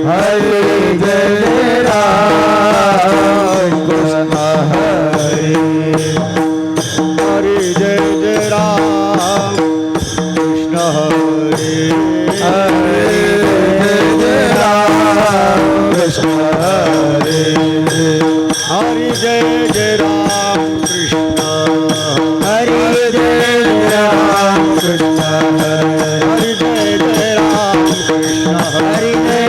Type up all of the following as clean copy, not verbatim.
हरे जय जय राम कृष्ण हरे हरे जय जय राम कृष्ण हरे हरे जय जय राम कृष्ण हरे हरे जय जय राम कृष्ण हरे जय जय राम कृष्ण हरे हरे जय जय राम कृष्ण हरे जय जय राम कृष्ण हरे जय जय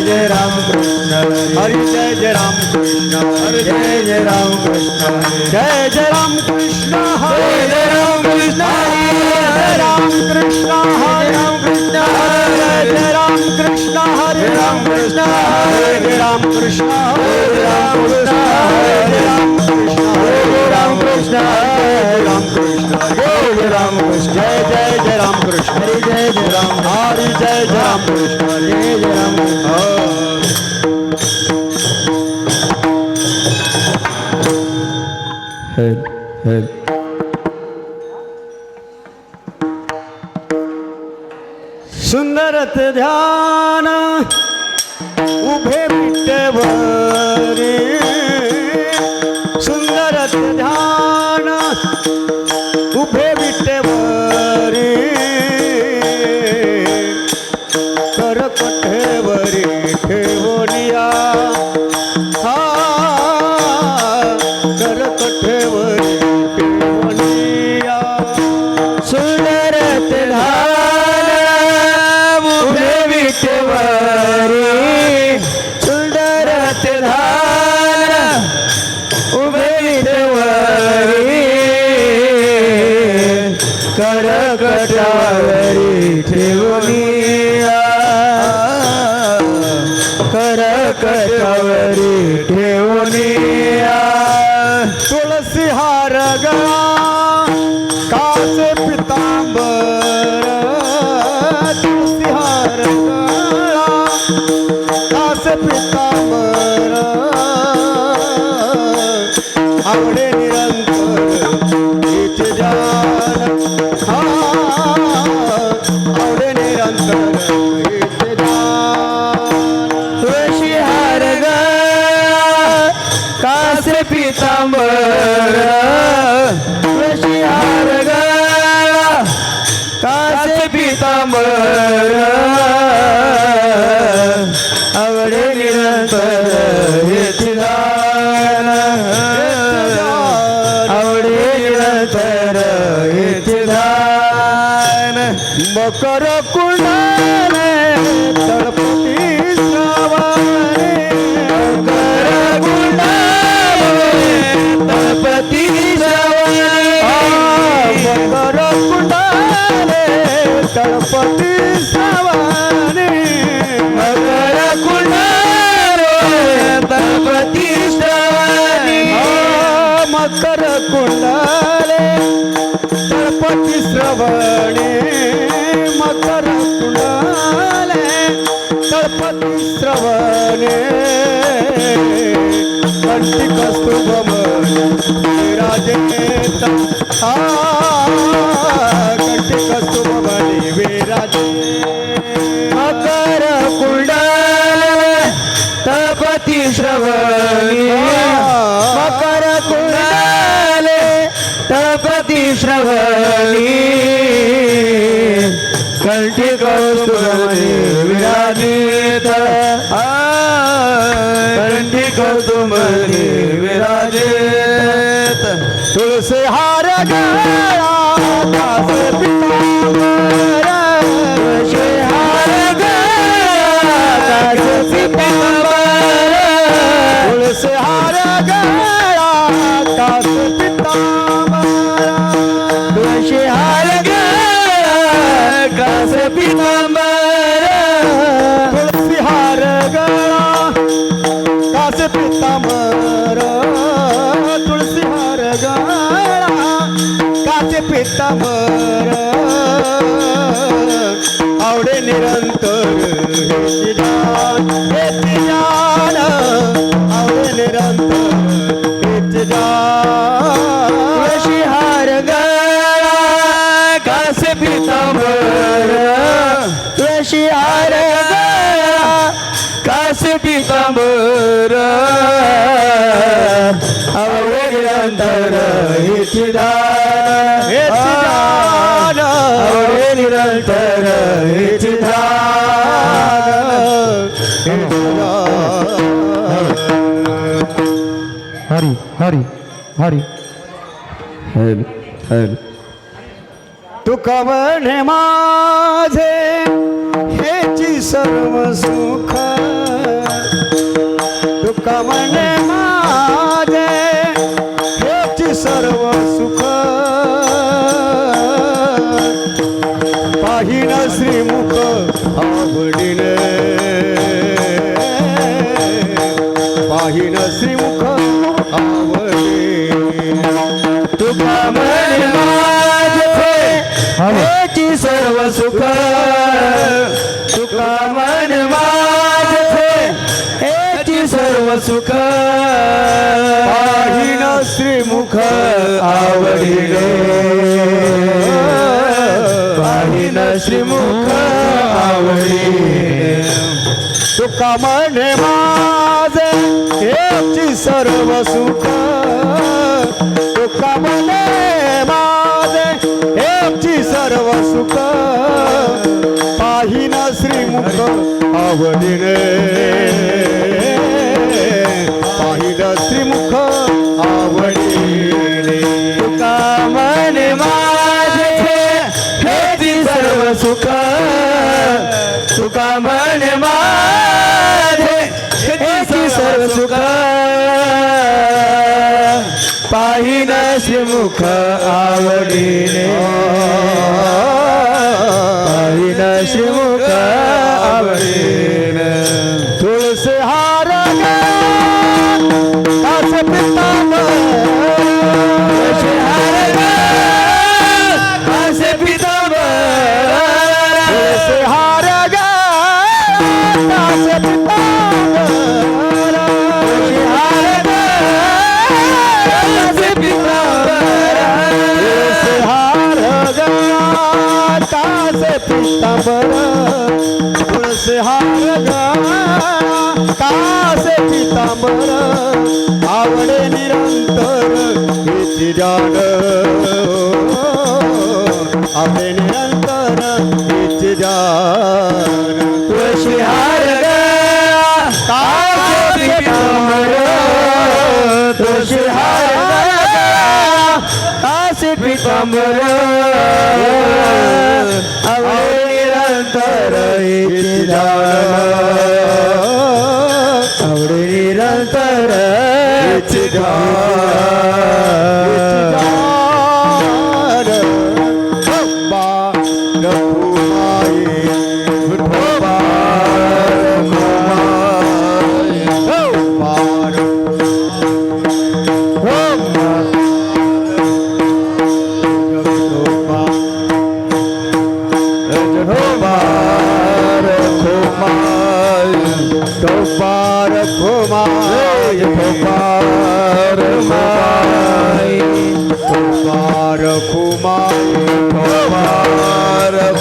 राम कृष्ण हरे जय जय राम कृष्ण हरे जय जय राम कृष्ण हरे जय जय राम कृष्ण जय जय राम कृष्ण हरे जय राम कृष्ण हरे राम कृष्ण हरे राम कृष्ण हरे राम कृष्ण हरे राम कृष्ण हरे राम कृष्ण हरे राम कृष्ण हरे राम कृष्ण हरे राम कृष्ण हरे राम कृष्ण हरे राम कृष्ण जय जय जय राम कृष्ण हरे जय जय राम हरे जय जय राम कृष्ण हरे जय राम सुंदरत ध्यान उभे विटेवरी सुंदरत ध्यान उभे विटेवरी कर कठेवरी ठेवनिया हा कर कठेवरी ठेवनिया सुंदरत धान उभे विटेवरी सुंदरत धान उभे विटेवरी कर कटावरी ठेवनिया कर कटावरी ठेवनिया तुळसी हार गळा कासे पितांबर तुळसी हार गळा कासे पितांबर आवडे निरंतर हिचे जान हा आवडे निरंतर हिचे जान तुळशी हार कासे पितांबर तुळशी हार कासे पितांबर आवडे निरंतर हेच दान आवडे निरंतर हेच दान मकर कुंडले तळपती श्रावणे मकर कुंडले तळपती श्रावणे मकर कुंडले तळपती श्रावणे मकर कुंडले तळपती श्रावणे मकर कुंडले तळपती श्रवणे मकर कुंडले तळपती श्रवणे कंठी कस्तुभमणी विराजेत हा कंठी कस्तुभमणी विराजेत मकर कुंडले तळपती श्रवणी मकर कुंडले तळपती श्रवणी कंठी कौस्तुभमणी विराजित कंठी कौस्तुभमणी विराजित तुळसी हार गळा कासे पितांबर तुळशी हार कासे पितांबर तुळसी हार गळा कासे पितांबर तुळशी हार कासे पितांबर तुळसी हार गळा कासे पितांबर तुळसी हार गळा कासे पितांबर आवडे निरंतर हेची जान आवडे निरंतर हेची जान तुळशी हार कासे पितांबर निरंतर आवडे निरंतर हेची दान आवडे निरंतर हेची हरी हरी हरी तुका म्हणे माझे हेची सर्व सुख तुका म्हणे माझे हेची सर्व सुख पाहिन श्रीमुख आवडीने पाहिन श्रीमुख आवडीने तुका म्हणे माझे हेची सर्व सुख तुका म्हणे माझे हेची सर्व सुख पाहिन श्रीमुख आवडीने पाहिन श्रीमुख आवडीने तुका म्हणे माझे हेची सर्व सुख तुका म्हणे माझे हेची सर्व सुख पाहिन श्रीमुख आवडीने पाहिन श्रीमुख आवडीने तुका म्हणे माझे हेची सर्व सुख तुका म्हणे माझे हेची सर्व सुख पाहिन श्रीमुख आवडीने पाहिन श्रीमुख आवडीने तुळसे हार कास पितांबर तुळशी हार कासे पितांबर तुळसे हार कास पितांबर तुळशी हार कासे पितांबर तुळसे हार कास पितांबर तुळसे हार कास पितांबर आवडे निरंतर हेची जाण आवडे निरंतर हेची जाण तुळशी हार कासे पितांबर तुळशी हार कासे पितांबर आवडे निरंतर हेची जाण आवडे निरंतर हेची विठोबार खोमाय विठोबार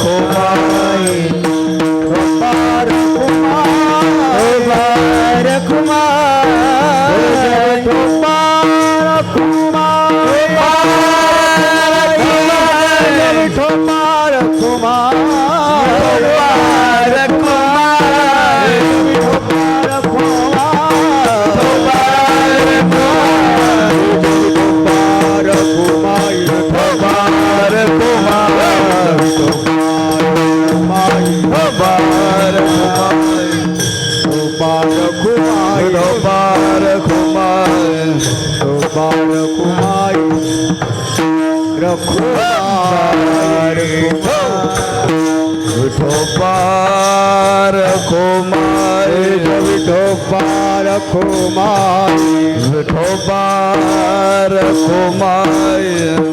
खोमाय विठोबार खोमाय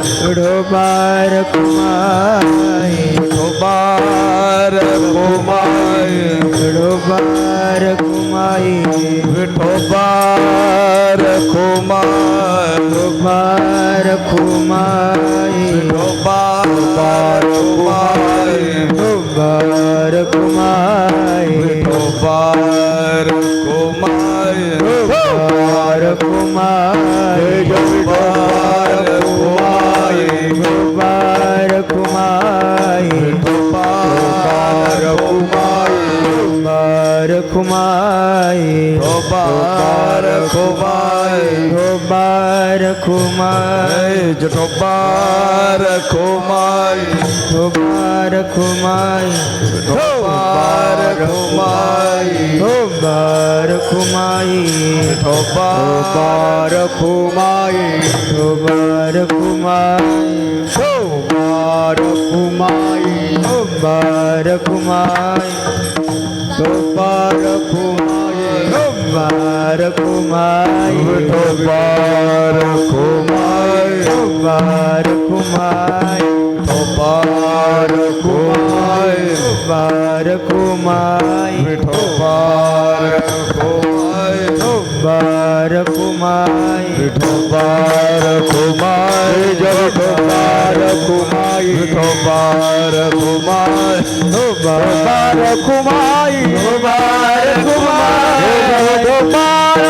विठोबार खोमाय विठोबार खोमाय विठोबार खोमाय विठोबार खोमाय विठोबार खोमाय विठोबार खोमाय विठोबार खोमाय विठोबार खोमाय रखुमाई विठोबा रखुमाई विठोबा रखुमाई विठोबा रखुमाई विठोबा रखुमाई विठोबा रखुमाई विठोबा रखुमाई विठोबा रखुमाई विठोबा रखुमाई विठोबा रखुमाई विठोबा रखुमाई विठोबा रखुमाई विठोबा रखुमाई विठोबा रखुमाई विठोबा रखुमाई विठोबा रखुमाई विठोबा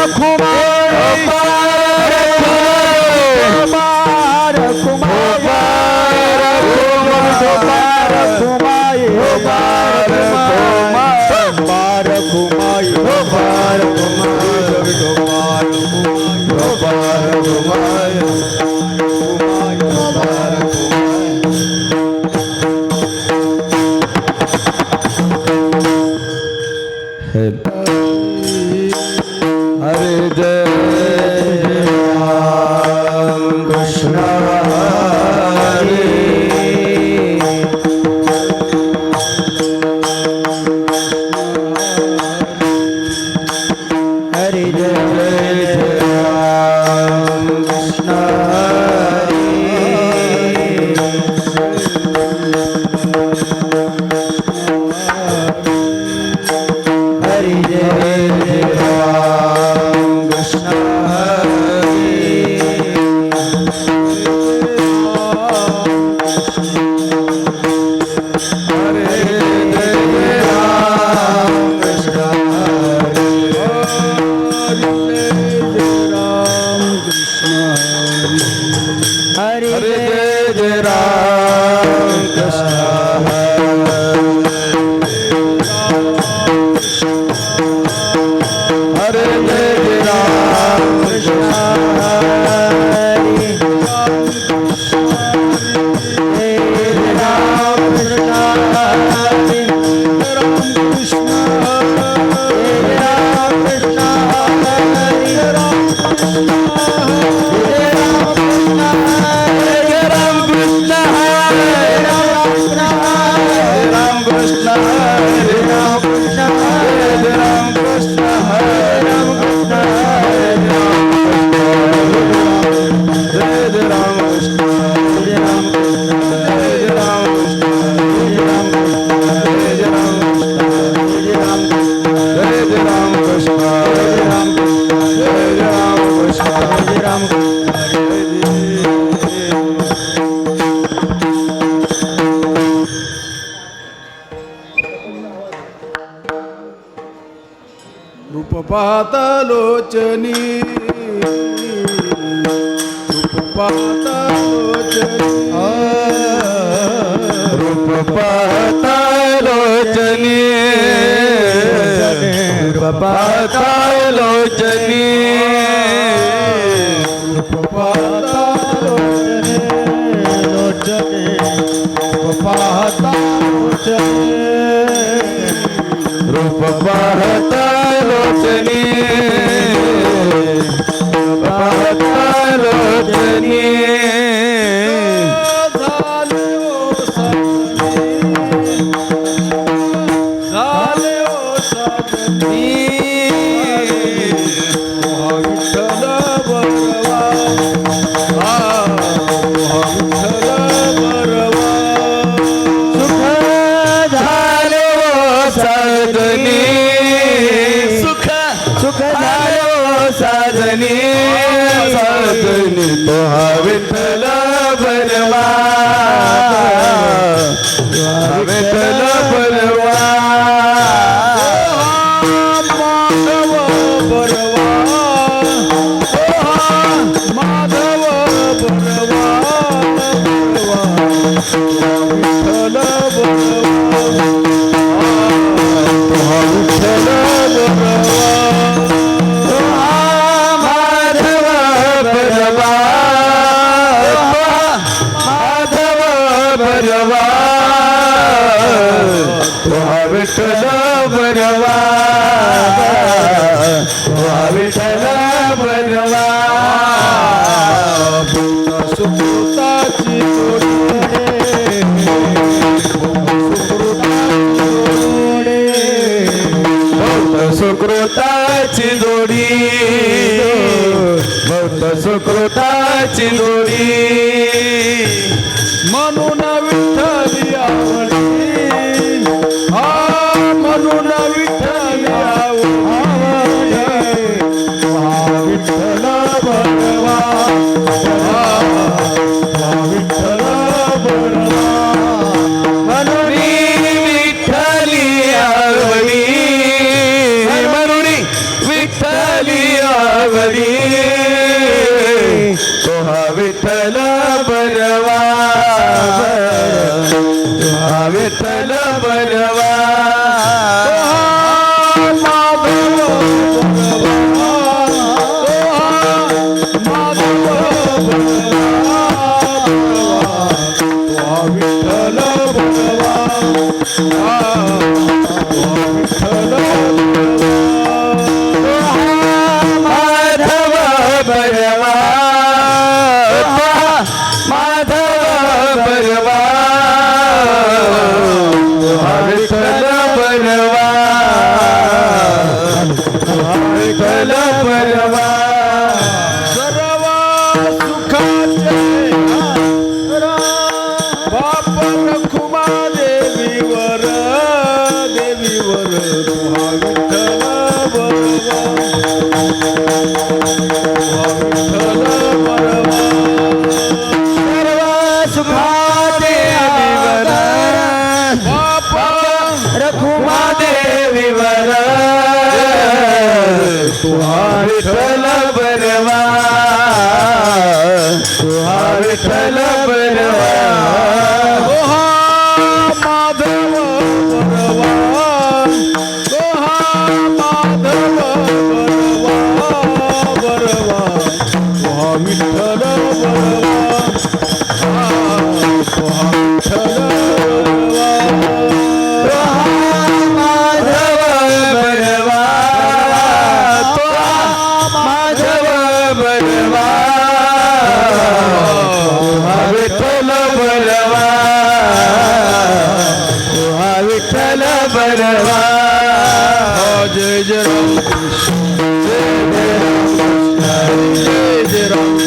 रखुमाई विठोबा रखुमाई जय विठोबा रखुमाई विठोबा रखुमाई विठोबा रखुमाई विठोबा रखुमाई विठोबा हरे जय राम कृष्ण हरे हरि जय राम कृष्ण हरि जय राम कृष्ण हरि हरे जय जय राम कृष्ण हरे जय राम कृष्ण राम कृष्ण हरे राम कृष्ण हरे राम कृष्ण हरे राम कृष्ण हरे राम कृष्ण हरे राम कृष्ण हरे राम कृष्ण हरे राम रूप पाहता लोचनी रूप पाहता लोचनी रूप पाहता लोचनी रूप पाहता लोचनी रूप पाहता लोचनी रूप पाहता लोचनी रूप पाहता लोचनी पाहता लोचनी झाले ओ सजनी विठ्ठल बरवा विठ्ठल बरवा सुख झाले ओ सजनी सुख सुख झाले ओ सजनी सजनी तो विठ्ठल बरवा विठ्ठल बरवा माधव बरवा माधव बरवा विठ्ठल बरवा माधव बरवा तो हा विठ्ठल बरवा तो हा विठ्ठल बरवा सुकृताची सुकृताची जोडी भक्त सुकृताची जोडी म्हणून विठ्ठली आवडली हा म्हणून विठ्ठली आवडली हा विठ्ठल बरवा हा विठ्ठल बरवा म्हणून विठ्ठली आवडी म्हणून विठ्ठली आवडी तो हा विठ्ठल बरवा तो हा विठ्ठल बरवा माधव बरवा माधव बरवा हा विठ्ठल बरवा हा विठ्ठल बरवा सर्व सुखाचे बाप रखुमा देवीवर देवीवर तुहा विठ्ठल बरवा तुहा विठ्ठल बरवा सर्व सुखाचे देवीवर बाप रखुमा देवीवर तुहा विठ्ठल बरवा तुहा विठ्ठल बरवा दोहा माधव बरवा दोहा माधव बरवा बरवा दोहा विठ्ठल बरवा दोहा विठ्ठल बरवा माधव बरवा तुहा माधव बरवा तुहा विठ्ठल बरवा तुहा विठ्ठल बरवा जय जय राम कृष्ण जय जय राम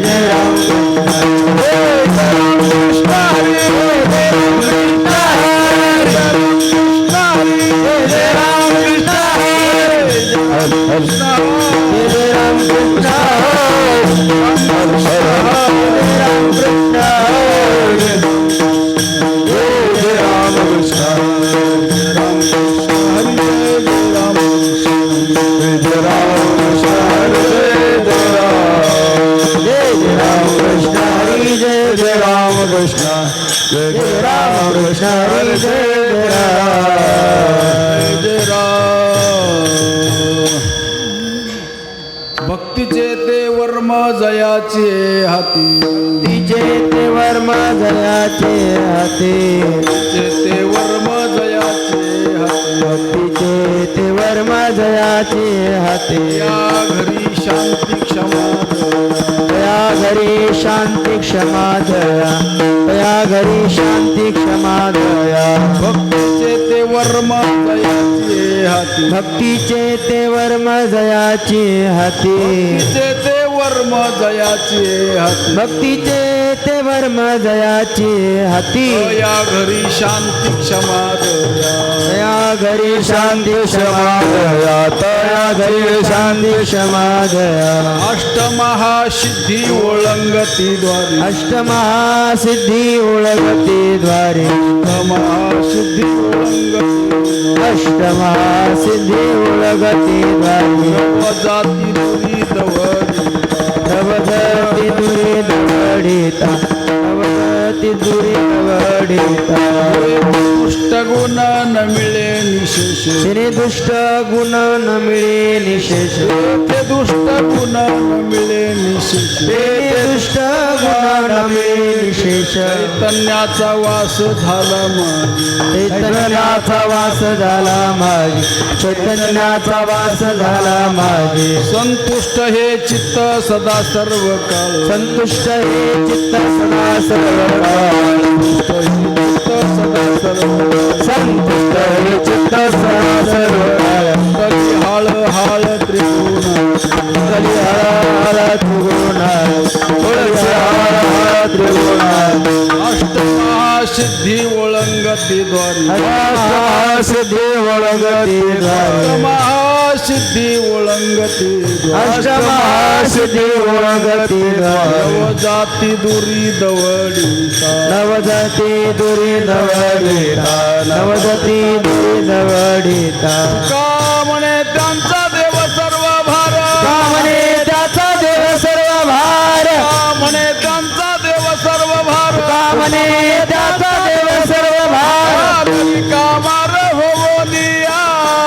जय राम कृष्ण हरे जय राम कृष्ण हरे जय राम कृष्ण कृष्ण जय जय राम कृष्ण हरे जय जय राम जय राम भक्तीचे ते वर्म जयाचे हाती तिचे ते वर्म जयाचे हाते भक्तीचे ते वर्म जयाचे हाती तिचे ते वर्म जयाचे हाते या घरी शांती क्षमा तया घरी शांती क्षमा दया तया घरी शांती क्षमा दया भक्तीचे ते वर्म जयाचे हाती भक्तीचे ते वर्म जयाचे हाती भक्तीचे ते वर्म जयाचे हाती भक्तीचे ते वर्म जयाचे हाती या घरी शांती क्षमा तया घरी शांती क्षमा दया तया घरी शांती क्षमा दया अष्टमहासिद्धी ओळंगती द्वारे अष्टमहासिद्धी ओळखती द्वारे अष्टमहासिद्धी ओळंगती अष्टमहासिद्धी ओळखती द्वारे जाती दुरी दवरी नवदती दुरी दवडिता नवदती दुरी दवडिता दुष्ट गुण न मिळे निशेष तिने दुष्ट गुण न मिळे निशेष ते दुष्ट गुण न मिळे निशेष ते दुष्ट गुण न मिळे निशेष चैतन्याचा वास झाला माझी चैतन्याचा वास झाला माझी चैतन्याचा वास झाला माझी संतुष्ट हे चित्त सदा सर्व काळ संतुष्ट हे चित्त सदा सर्व काळ सदा सर्व संतुष्ट हे चित्त सदा सर्व काळ तरी हाळ हाळ त्रिगुण तरी हर हर त्रिगुण तुळसी हर हर त्रिगुण अष्टमहासिद्धी ओळंगती द्वारी सिद्धी ओळंगती अष्टमहासिद्धी ओळंगती अष्टमहासिद्धी ओळंगती नवजाती दुरी दवडीता नवजाती दुरी नवडीता नवजाती दुरी नवडीता का म्हणे त्यांचा देव सर्व भार का म्हणे त्याचा देव सर्व भार का म्हणे त्यांचा देव सर्व भार का म्हणे त्याचा देव सर्व भार कामार होनिया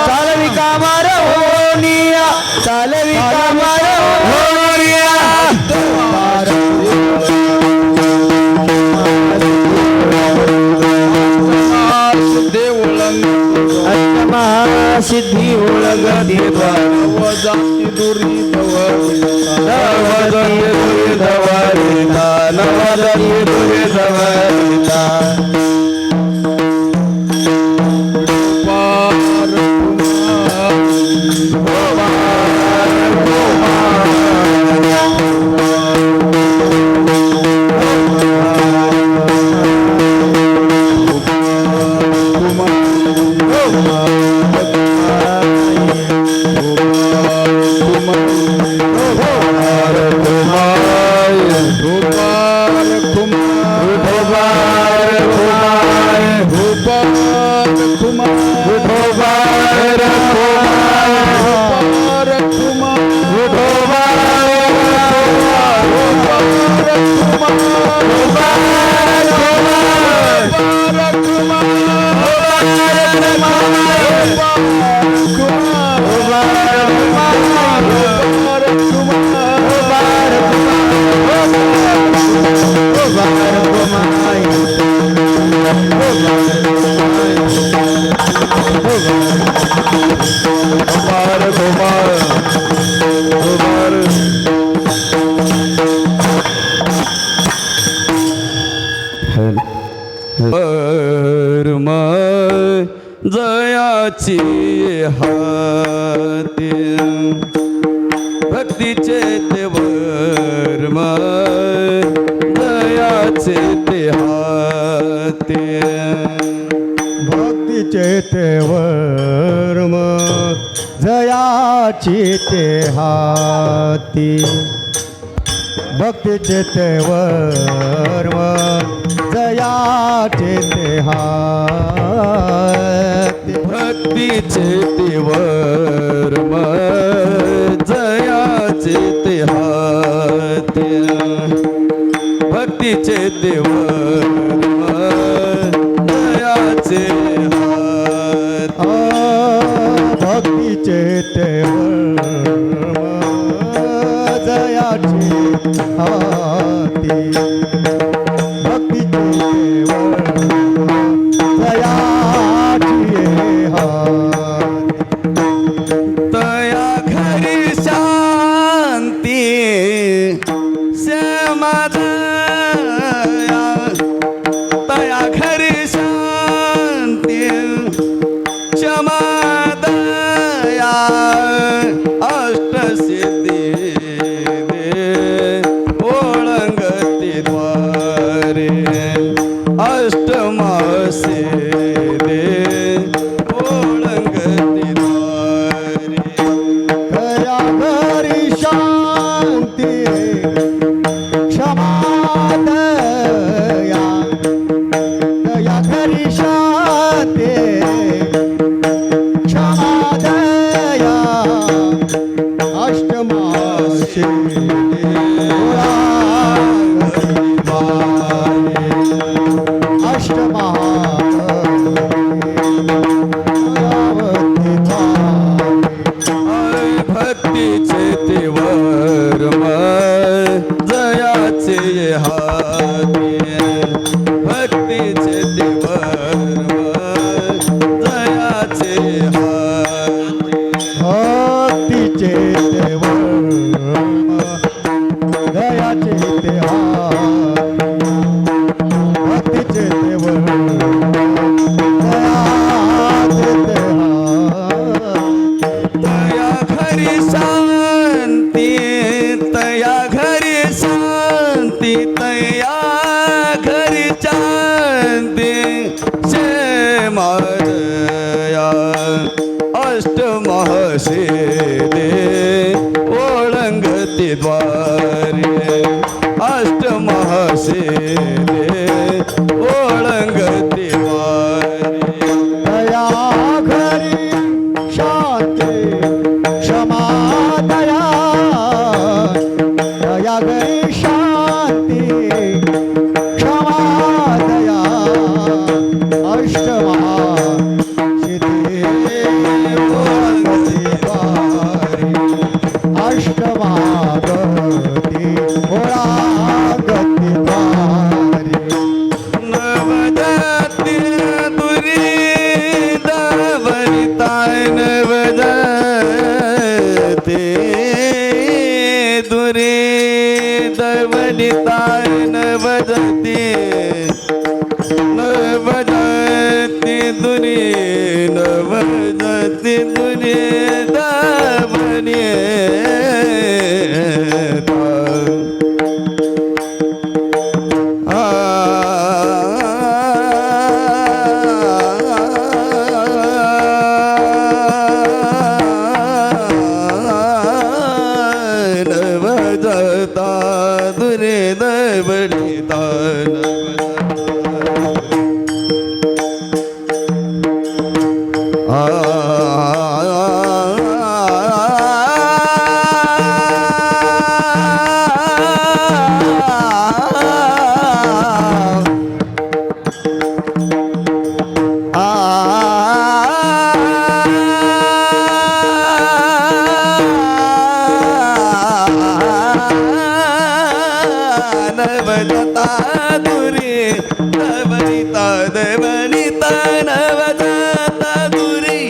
चालवी कामार होनिया चालवी कामार होनिया सिद्धी ओळगती नवजाती दुरी दवडीता नवजाती दुरी नवडीता नवजाती दुरी नवडीता पार जयाची हाती भक्तीचे ते वर्म जयाचे ते हाती भक्तीचे ते वर्म जयाची ते हाती भक्तीचे ते वर्म जयाचे ते हाती भक्तीचे ते वर्म जयाचे ते हाती भक्तीचे ते वर्म जयाचे हाती भक्तीचे ते वर्म जयाचे हाती भक्तीचे ते वर्म जयाचे हाती तया घरी शांती श्यामादया तया घरी शांती क्षमादया अष्टसिद्धी दे ओळंगती द्वारे अष्टमासे दे ओळंगती द्वारे कया घरी शांती क्षमादया कया घरी शांती क्षमादया अष्टमाशी अष्टमा भक्तीचे देव दयाचे ते हात भक्तीचे देव दयाचे ते हात तया घरी शांती तया घरी शांती तया घरी शांती क्षेमादया अष्टमहसिदे ओळंगती द्वारे अष्टमहसिदे ओळंगती द्वारे दया घरी शांती क्षमा दया दया घरी शांती क्षमा दया अष्टमहा सिद्धी ओळंगती द्वारी अष्टमागती ओळंगती द्वारी नवदती दुरी दवनिताय नवदती दुरी दवनिताय नवदती नवदती दुरी नवदती दुरी नवदता दुरे दवनिता नवदता दुरी नवनिता देवनिता नवदता दुरी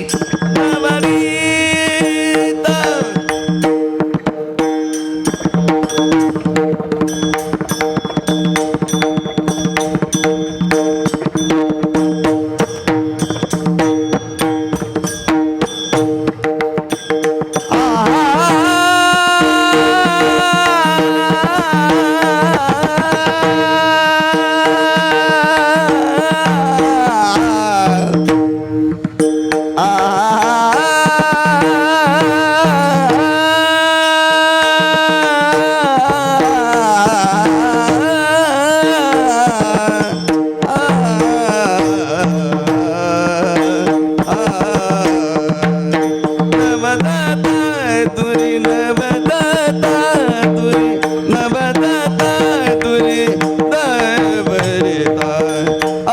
नवनिता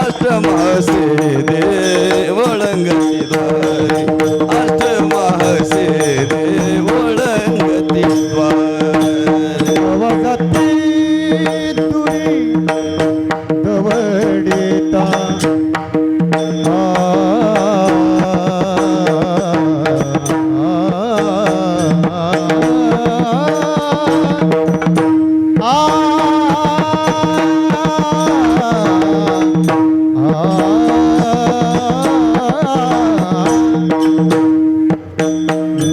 अष्टमहसिदे ओळंगती द्वारे अष्टमहसिदे ओळंगती द्वारे नवदती दुरी दवडिता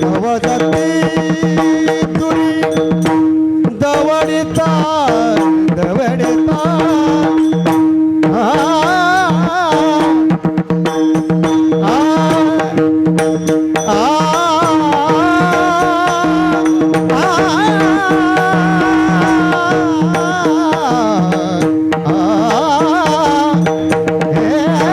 नवदती दुरी दवडिता दवडिता हे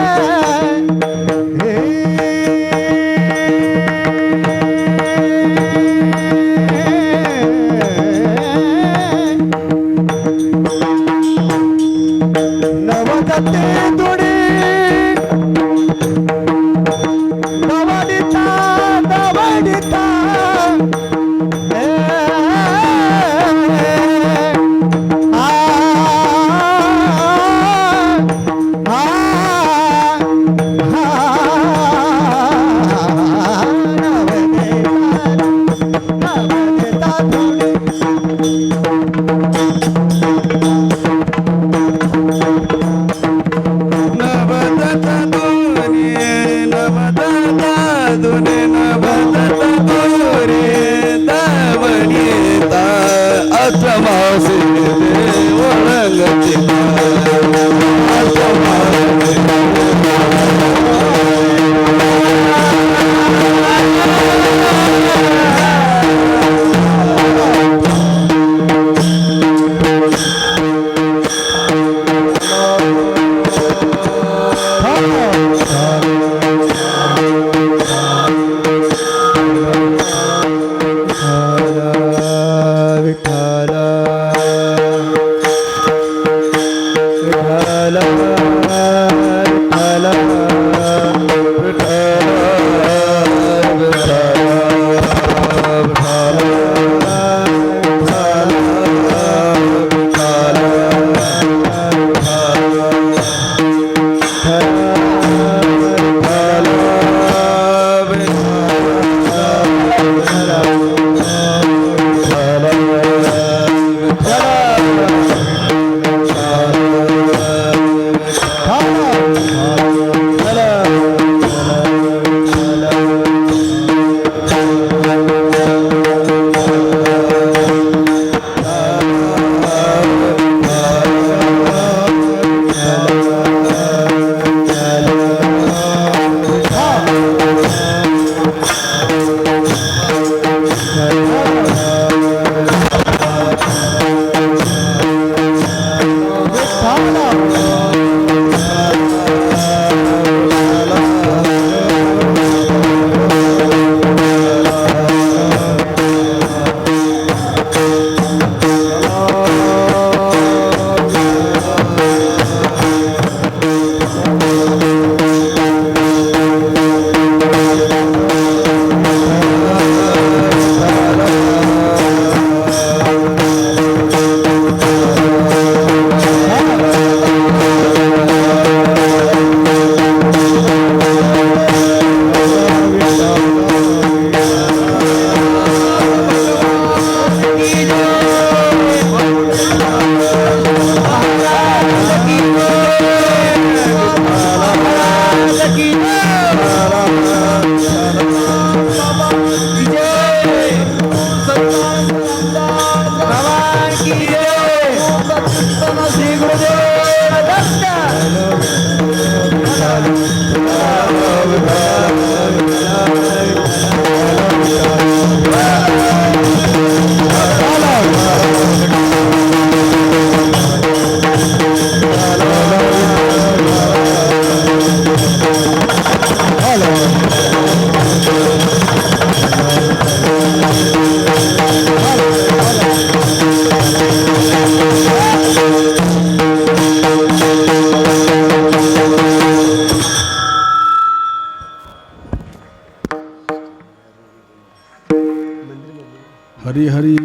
हरी हरी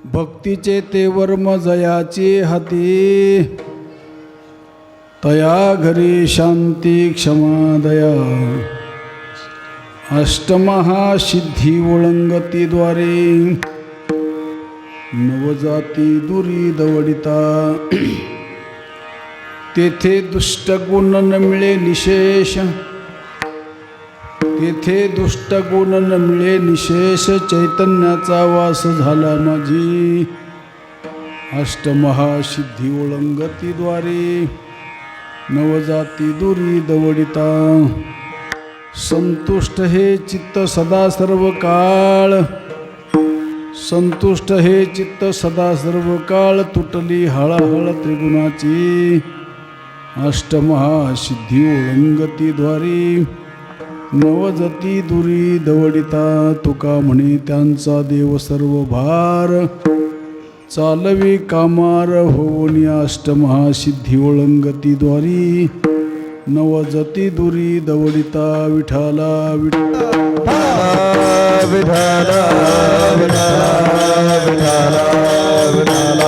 भक्तीचे ते वर्म जयाचे हाती तया घरी शांती क्षमा दया अष्टमहासिद्धी ओळंगतीद्वारे नवजाती दुरी दवडिता तेथे दुष्ट गुण न मिळे निशेष तेथे दुष्ट गुण न मिळे निशेष चैतन्याचा वास झाला माझी अष्टमहासिद्धी ओळंगतीद्वारे नवजाती दुरी दवडिता संतुष्ट हे चित्त सदा सर्व काळ संतुष्ट हे चित्त सदा सर्व काळ तुटली हळहळ त्रिगुणाची अष्टमहासिद्धी ओळंगतीद्वारे नवजती दुरी दवडिता तुका म्हणे त्यांचा देव सर्व भार चालवी कामार होऊन अष्टमहासिद्धी ओळंगतीद्वारी नवजती दुरी दवडिता विठाला विठाला विठाला विठाला विठाला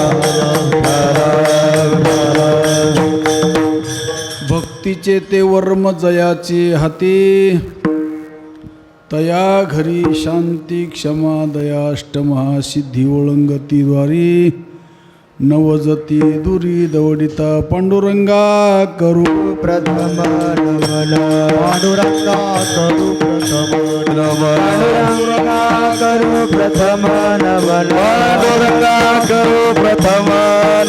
भक्तीचे ते वर्म जयाचे हाती तया घरी शांती क्षमा दया अष्टमहासिद्धी ओळंगतीद्वारी नवजती दुरी दवडिता पांडुरंगा करू प्रथम नमन पांडुरंगा करू प्रथम नमन पांडुरंगा करू प्रथम नमन पांडुरंगा करू प्रथम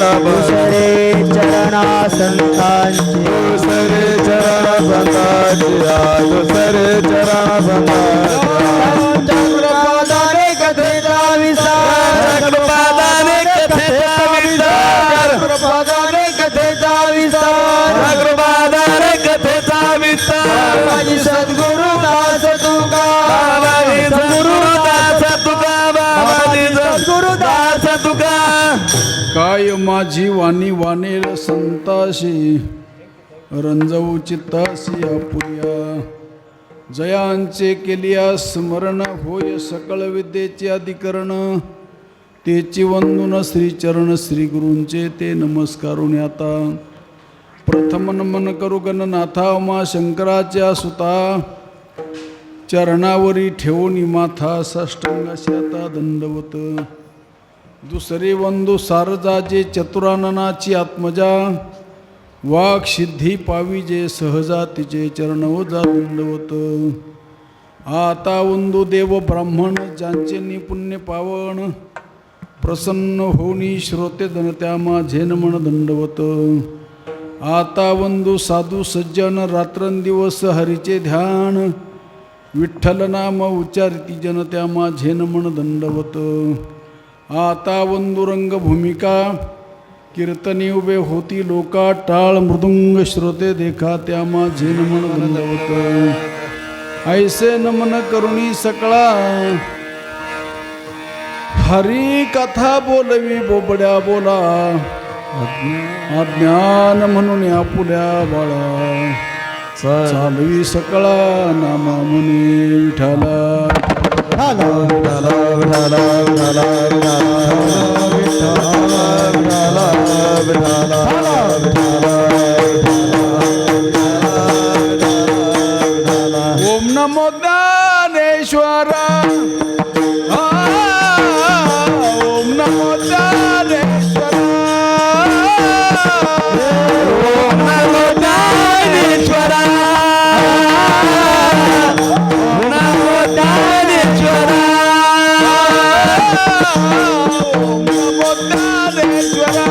नमन दुसरे चरणा संतांचे दुसरे चरण संतांचे दुसरे चरण संतांचे चक्रपादाने कथेचा विस्तार चक्रपादाने कथेचा विस्तार चक्रपादाने कथेचा विस्तार चक्रपादाने कथेचा विस्तार माझी सद्गुरु दास तुका बाबाजी सद्गुरु दास तुका बाबाजी सद्गुरु दास तुका काय माझी वाणी वानेल संताशी रंजवू चित्तासी आपुया जयांचे केलिया स्मरण होय सकळ विद्येचे अधिकरण तेची वंदून श्रीचरण श्री गुरूंचे ते नमस्कारून आता प्रथम नमन करू गणनाथा उमा शंकराच्या सुता चरणावरी ठेवून माथा साष्टांगाशी आता दंडवत दुसरे वंदू सारजाजे चतुराननाची आत्मजा वाक सिद्धी पावी जे सहजा तिचे चरणवजा दंडवत आता वंदू देव ब्राह्मण ज्यांचे निपुण्य पावन प्रसन्न होनी श्रोते जनत्या माझे नमन दंडवत आता वंदू साधू सज्जन रात्रंदिवस हरीचे ध्यान विठ्ठल नाम उच्चारिती जनत्या माझे नमन दंडवत आता वंदू रंग भूमिका कीर्तनी उभे होती लोका टाळ मृदुंग श्रोते देखा त्या माझे नमन दंडवत ऐसे नमन करुणी सकळा हरी कथा बोलवी बोबड्या बोला अज्ञान म्हणून आपुल्या बाळा चालवी सकळा नामा मुनी विठाला ओम नमो ज्ञानेश्वरा ओम नमो ज्ञानेश्वरा ओम नमो ज्ञानेश्वरा नमो ज्ञानेश्वरा ओम नमो ज्ञानेश्वरा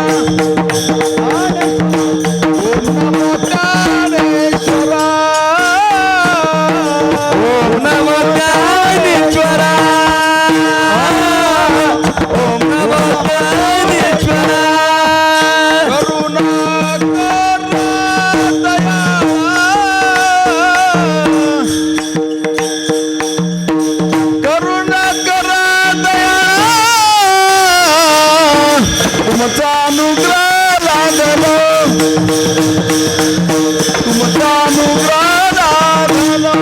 ओम नमो ज्ञानेश्वरा ओम नमो ज्ञानेश्वरा ओम नमो ज्ञानेश्वरा करुणा कर दया करुणा कर दया तुमचा अनुग्रह लागलो तुमचा अनुग्रह लागलो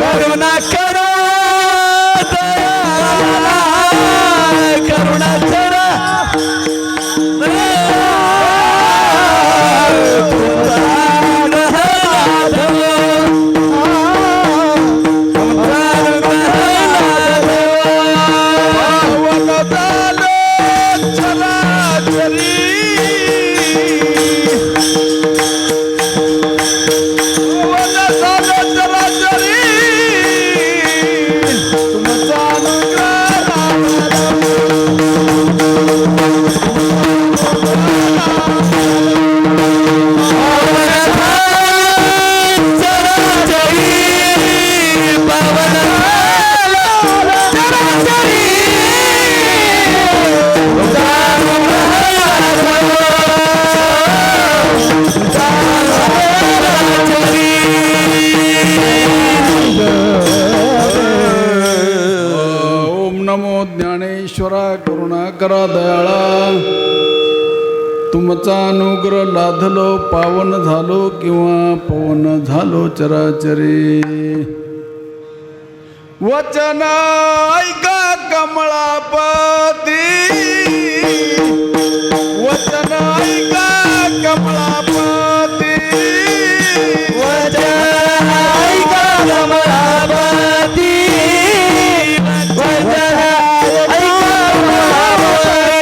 करुणा करा दया करुणा करा पावन झालो चराचरी पावन झालो चराचरी तुमचा अनुग्रह लागला ओम नमो ज्ञानेश्वरा करुणा करा दयाळा तुमचा अनुग्रह लाधलो पावन झालो किंवा पवन झालो चराचरी वचन ऐका कमळापती वचन ऐका कमळापती वचन ऐका कमळापती वचन ऐका कमळापती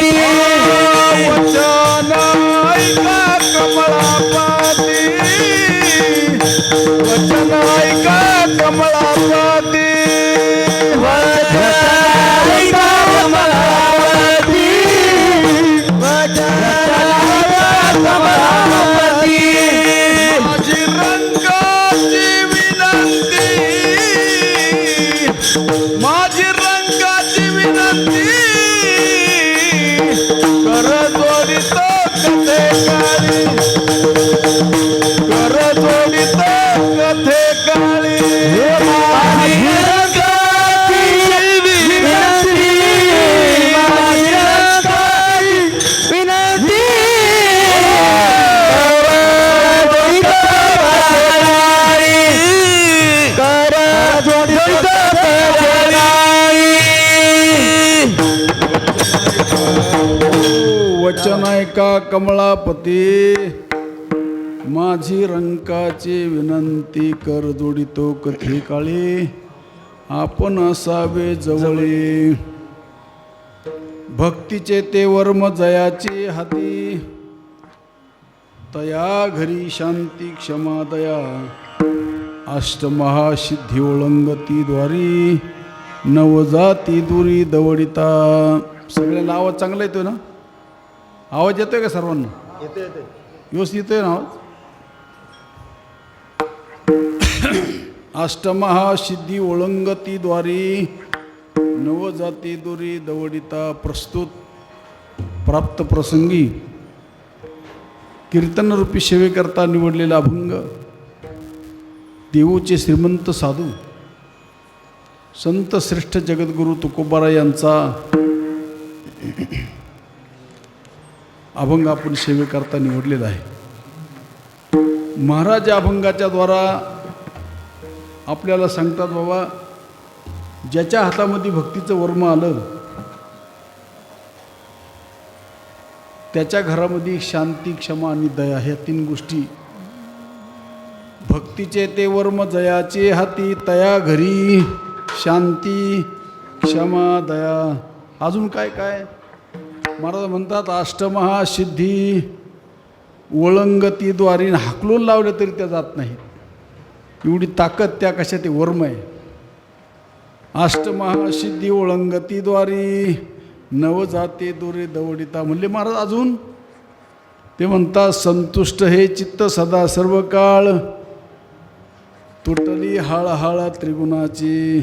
कमलापते माझी रंकाची विनंती कर जोडितो कथे काळे आपण असावे जवळे भक्तीचे ते वर्म जयाचे हाती तया घरी शांती क्षमा दया अष्टमहासिद्धी ओळंगती द्वारी नवजाती दुरी दवडिता. सगळ्यांना आवाज चांगला येतोय ना? आवाज येतोय का सर्वांना? येते येते. व्यवस्थित येतोय ना आवाज? अष्टमहासिद्धी ओळंगती द्वारी नवजाती दुरी दवडिता. प्रस्तुत प्राप्त प्रसंगी कीर्तनरूपी सेवेकरता निवडलेला अभंग देऊचे श्रीमंत साधू संत श्रेष्ठ जगद्गुरु तुकोबाराय यांचा अभंग आपण सेवेकरता निवडलेला आहे. महाराज या अभंगाच्या द्वारा आपल्याला सांगतात, बाबा ज्याच्या हातामध्ये भक्तीचं वर्म आलं त्याच्या घरामध्ये शांती क्षमा आणि दया ह्या तीन गोष्टी. भक्तीचे ते वर्म जयाचे हाती तया घरी शांती क्षमा दया. अजून काय काय महाराज म्हणतात, अष्टमहासिद्धी ओळंगतीद्वारी हाकलून लावलं तरी त्या जात नाही. एवढी ताकद त्या कशा ते वर्म आहे. अष्टमहासिद्धी ओळंगतीद्वारी नवजाते दुरे दवडिता म्हणले महाराज. अजून ते म्हणतात, संतुष्ट हे चित्त सदा सर्व काळ तुटली हळहळ त्रिगुणाची.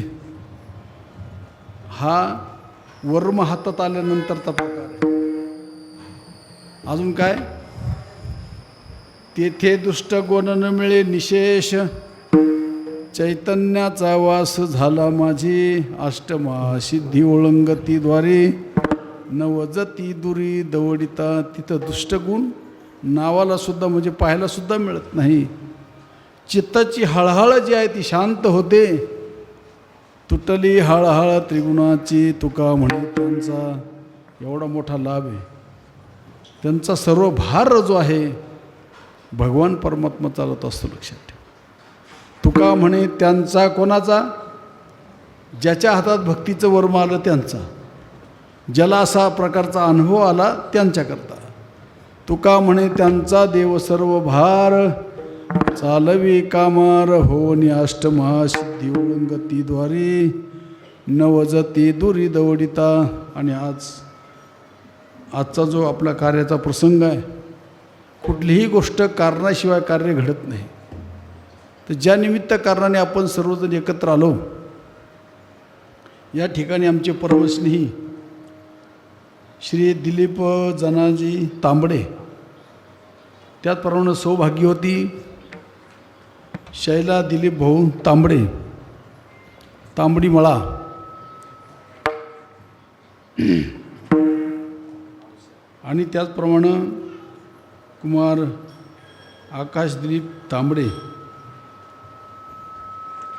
हा वर्म हातात आल्यानंतरचा प्रकार आहे. अजून काय, तेथे दुष्ट गुण न मिळे निशेष चैतन्याचा वास झाला माझी. अष्टमहासिद्धी ओळंगतीद्वारे नवजती दुरी दवडिता. तिथं दुष्टगुण नावाला सुद्धा म्हणजे पाहायला सुद्धा मिळत नाही. चित्ताची हळहळ जी आहे ती शांत होते. तुटली हळहळ त्रिगुणाची. तुका म्हणे त्यांचा एवढा मोठा लाभ आहे. त्यांचा सर्व भार जो आहे भगवान परमात्मा चालत असतो, लक्षात ठेव. तुका म्हणे त्यांचा, कोणाचा? ज्याच्या हातात भक्तीचं वर्म आलं त्यांचा, ज्याला असा प्रकारचा अनुभव आला त्यांच्याकरता. तुका म्हणे त्यांचा देव सर्व भार चालवी कामार होनी. अष्टमहासिद्धी ओळंगतीद्वारी नवजती दुरी दवडिता. आणि आजचा जो आपला कार्याचा प्रसंग आहे, कुठलीही गोष्ट कारणाशिवाय कार्य घडत नाही. तर ज्या निमित्त कारणाने आपण सर्वजण एकत्र आलो, या ठिकाणी आमचे परमस्नेही श्री दिलीप जनाजी तांबडे, त्याचप्रमाणे सौभाग्यवती शैला दिलीप भाऊ तांबडे, तांबडी मळा, आणि त्याचप्रमाणे कुमार आकाश दिलीप तांबडे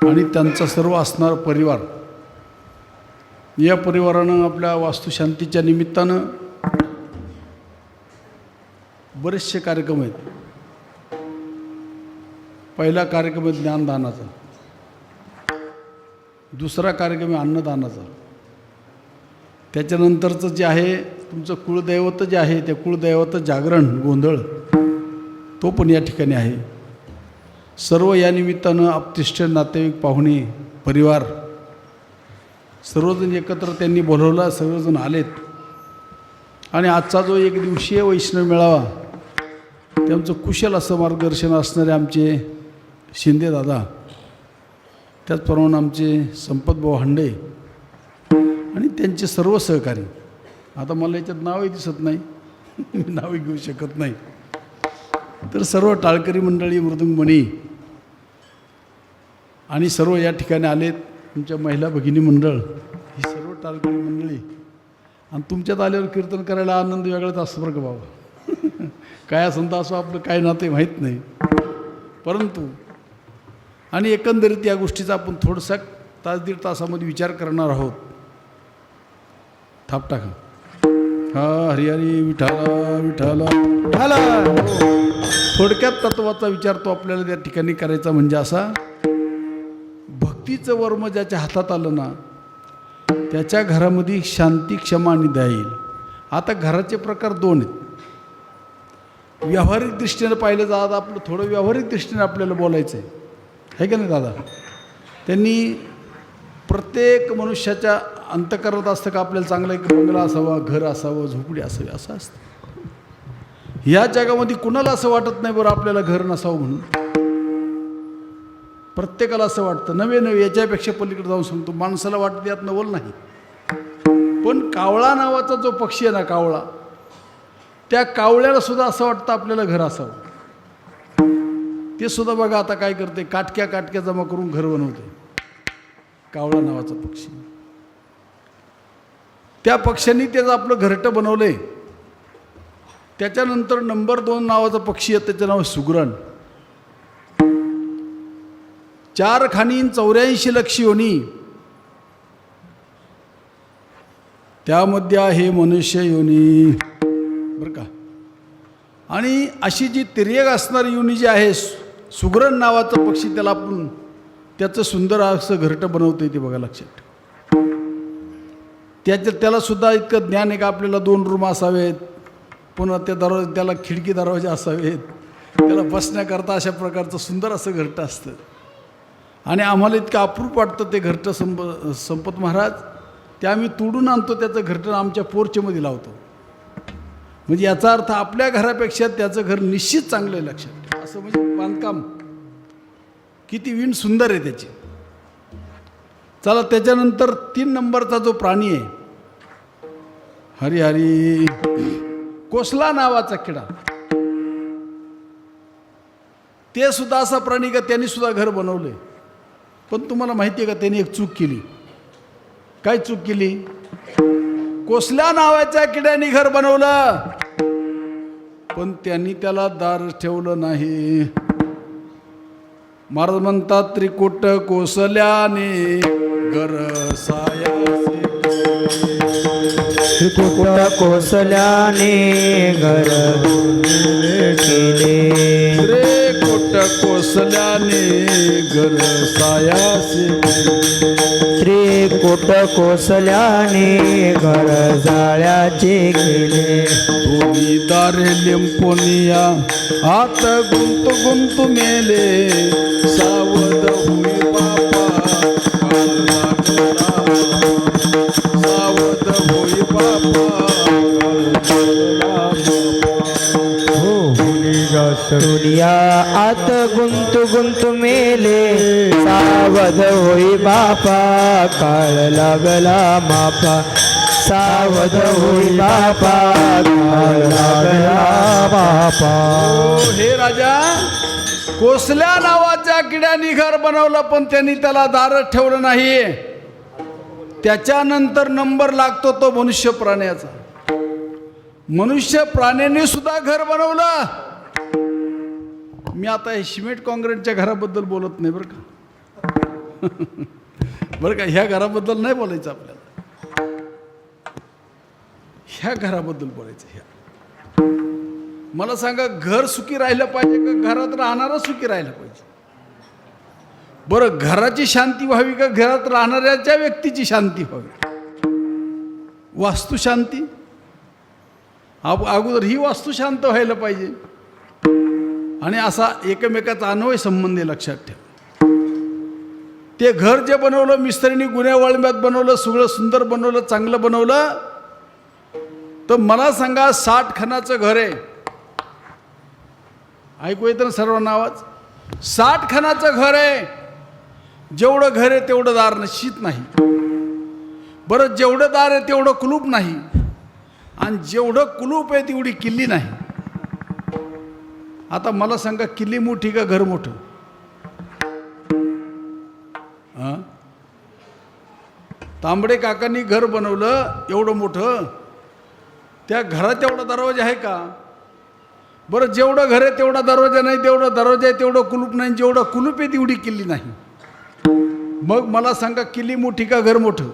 आणि त्यांचा सर्व असणारा परिवार. या परिवारानं आपल्या वास्तुशांतीच्या निमित्तानं बरेचसे कार्यक्रम आहेत. पहिला कार्यक्रम आहे ज्ञानदानाचा, दुसरा कार्यक्रम आहे अन्नदानाचा, त्याच्यानंतरचं जे आहे तुमचं कुळदैवत जे आहे ते कुळदैवत जागरण गोंधळ, तो पण या ठिकाणी आहे. सर्व या निमित्तानं आपतिष्ठ नातेवाईक पाहुणे परिवार सर्वजण एकत्र त्यांनी बोलवला, सर्वजण आलेत. आणि आजचा जो एक दिवसीय वैष्णव मेळावा, ते आमचं कुशल असं मार्गदर्शन असणारे आमचे शिंदे दादा, त्याचप्रमाणे आमचे संपतभाऊ हांडे आणि त्यांचे सर्व सहकारी. आता मला याच्यात नावही दिसत नाही, मी नावही घेऊ शकत नाही. तर सर्व टाळकरी मंडळी, मृदुंगमणी आणि सर्व या ठिकाणी आलेत. तुमच्या महिला भगिनी मंडळ, ही सर्व टाळकरी मंडळी. आणि तुमच्यात आल्यावर कीर्तन करायला आनंद वेगळाच असतो बरं का बाबा. काय असं असो आपलं काय नाते माहीत नाही, परंतु आणि एकंदरीत या गोष्टीचा आपण थोडंसं तास दीड तासामध्ये विचार करणार आहोत. थाप टाका. हा हरिहरी विठाला विठाला. झालं. थोडक्यात तत्वाचा विचार तो आपल्याला त्या ठिकाणी करायचा म्हणजे असा, भक्तीचं वर्म ज्याच्या हातात आलं ना त्याच्या घरामध्ये शांती क्षमा आणि दया येईल. आता घराचे प्रकार दोन आहेत. व्यावहारिक दृष्टीनं पाहिलं जात आपलं थोडं व्यावहारिक दृष्टीने आपल्याला बोलायचं आहे का नाही दादा. त्यांनी प्रत्येक मनुष्याच्या अंतःकरणात असतं का आपल्याला चांगला एक बंगला असावा, घर असावं, झोपडी असावी असं असतं. ह्या जगामध्ये कुणाला असं वाटत नाही बरं आपल्याला घर नसावं म्हणून. प्रत्येकाला असं वाटतं. नवे नवे याच्यापेक्षा पलीकडे जाऊन सांगतो, माणसाला वाटतं यात नवल नाही. पण कावळा नावाचा जो पक्षी आहे ना कावळा, त्या कावळ्याला सुद्धा असं वाटतं आपल्याला घर असावं. ते सुद्धा बघा आता काय करते, काटक्या काटक्या जमा करून घर बनवते. कावळा नावाचा पक्षी, त्या पक्ष्यांनी त्याचं आपलं घरटं बनवलंय. त्याच्यानंतर नंबर 2 नावाचा पक्षी आहे, त्याचं नाव सुगरण. 4 खाणी 84 लक्ष योनी, त्यामध्ये आहे मनुष्य योनी बरं का. आणि अशी जी तिर्यक असणारी योनी जी आहे सुगरण नावाचा पक्षी, त्याला आपण त्याचं सुंदर असं घरटं बनवतं येते बघा, लक्षात ठेवा. त्याला सुद्धा इतकं ज्ञान आहे का आपल्याला 2 रूम असावेत, पुन्हा त्याला खिडकी दरवाजे असावेत, त्याला बसण्याकरता अशा प्रकारचं सुंदर असं घरटं असतं. आणि आम्हाला इतकं अप्रूप वाटतं ते घरटं संपत महाराज, ते आम्ही तोडून आणतो त्याचं घरटं आमच्या पोर्चमध्ये लावतो. म्हणजे याचा अर्थ आपल्या घरापेक्षा त्याचं घर निश्चित चांगलं आहे, लक्षात ठेवा. असं म्हणजे बांधकाम किती विण सुंदर आहे त्याची. चला त्याच्यानंतर 3 नंबरचा जो प्राणी आहे हरिहरी, कोसला नावाचा किडा. ते सुद्धा असा प्राणी का त्यांनी सुद्धा घर बनवलंय. पण तुम्हाला माहिती आहे का त्यांनी एक चूक केली. काय चूक केली? कोसल्या नावाच्या किड्याने घर बनवलं, पण त्यांनी त्याला दार ठेवलं नाही. महाराज म्हणतात, त्रिकुट कोसल्याने घर सायासे, त्रिकुट कोसल्याने घर केले, त्रिकुट कोसल्याने घर सायासे, त्रिकुट कोसल्याने घर जाळ्याचे केले. दोन्ही दारे लिंपोनिया आत गुंत गुंत मेले, सावध होई बापा काळ लागला, सावध होई बापा काळ लागला. दुनिया आत गुंत गुंत मेले, सावध होई बापा काळ लागला मापा, सावध होई बापा काळ लागला बापा. हे राजा, कोसल्या नावाच्या किड्याने घर बनवलं, पण त्यांनी त्याला दारच ठेवलं नाही. त्याच्यानंतर नंबर लागतो तो मनुष्य प्राण्याचा. मनुष्य प्राण्याने सुद्धा घर बनवलं. मी आता हे सिमेंट काँक्रीटच्या घराबद्दल बोलत नाही बरं का. बरं का, ह्या घराबद्दल नाही बोलायचं आपल्याला, ह्या घराबद्दल बोलायचं. ह्या मला सांगा, घर सुखी राहिलं पाहिजे का घरात राहणारं सुखी राहिलं पाहिजे? बरं, घराची शांती व्हावी का घरात राहणाऱ्याच्या व्यक्तीची शांती व्हावी? वास्तुशांती अगोदर ही वास्तू शांत व्हायला पाहिजे. आणि असा एकमेकाचा अन्वय संबंध आहे, लक्षात ठेवा. ते घर जे बनवलं मिस्त्रीने गुन्ह्या वळंब्यात बनवलं, सगळं सुंदर बनवलं, चांगलं बनवलं, तर मला सांगा 60 खणाचं घर आहे. ऐकू येतं ना सर्वांना आवाज? 60 खणाचं घर आहे. जेवढं घर आहे तेवढं दार निश्चित नाही. बरं, जेवढं दार आहे तेवढं कुलूप नाही, आणि जेवढं कुलूप आहे तेवढी किल्ली नाही. आता मला सांगा, किल्ली मोठी का घर मोठं? हां, तांबडे काकांनी घर बनवलं एवढं मोठं, त्या घरात एवढा दरवाजा आहे का? बरं, जेवढं घर आहे तेवढा दरवाजा नाही, तेवढा दरवाजा आहे तेवढं कुलूप नाही, जेवढं कुलूप आहे तेवढी किल्ली नाही. मग मला सांगा, किल्ली मोठी का घर मोठं?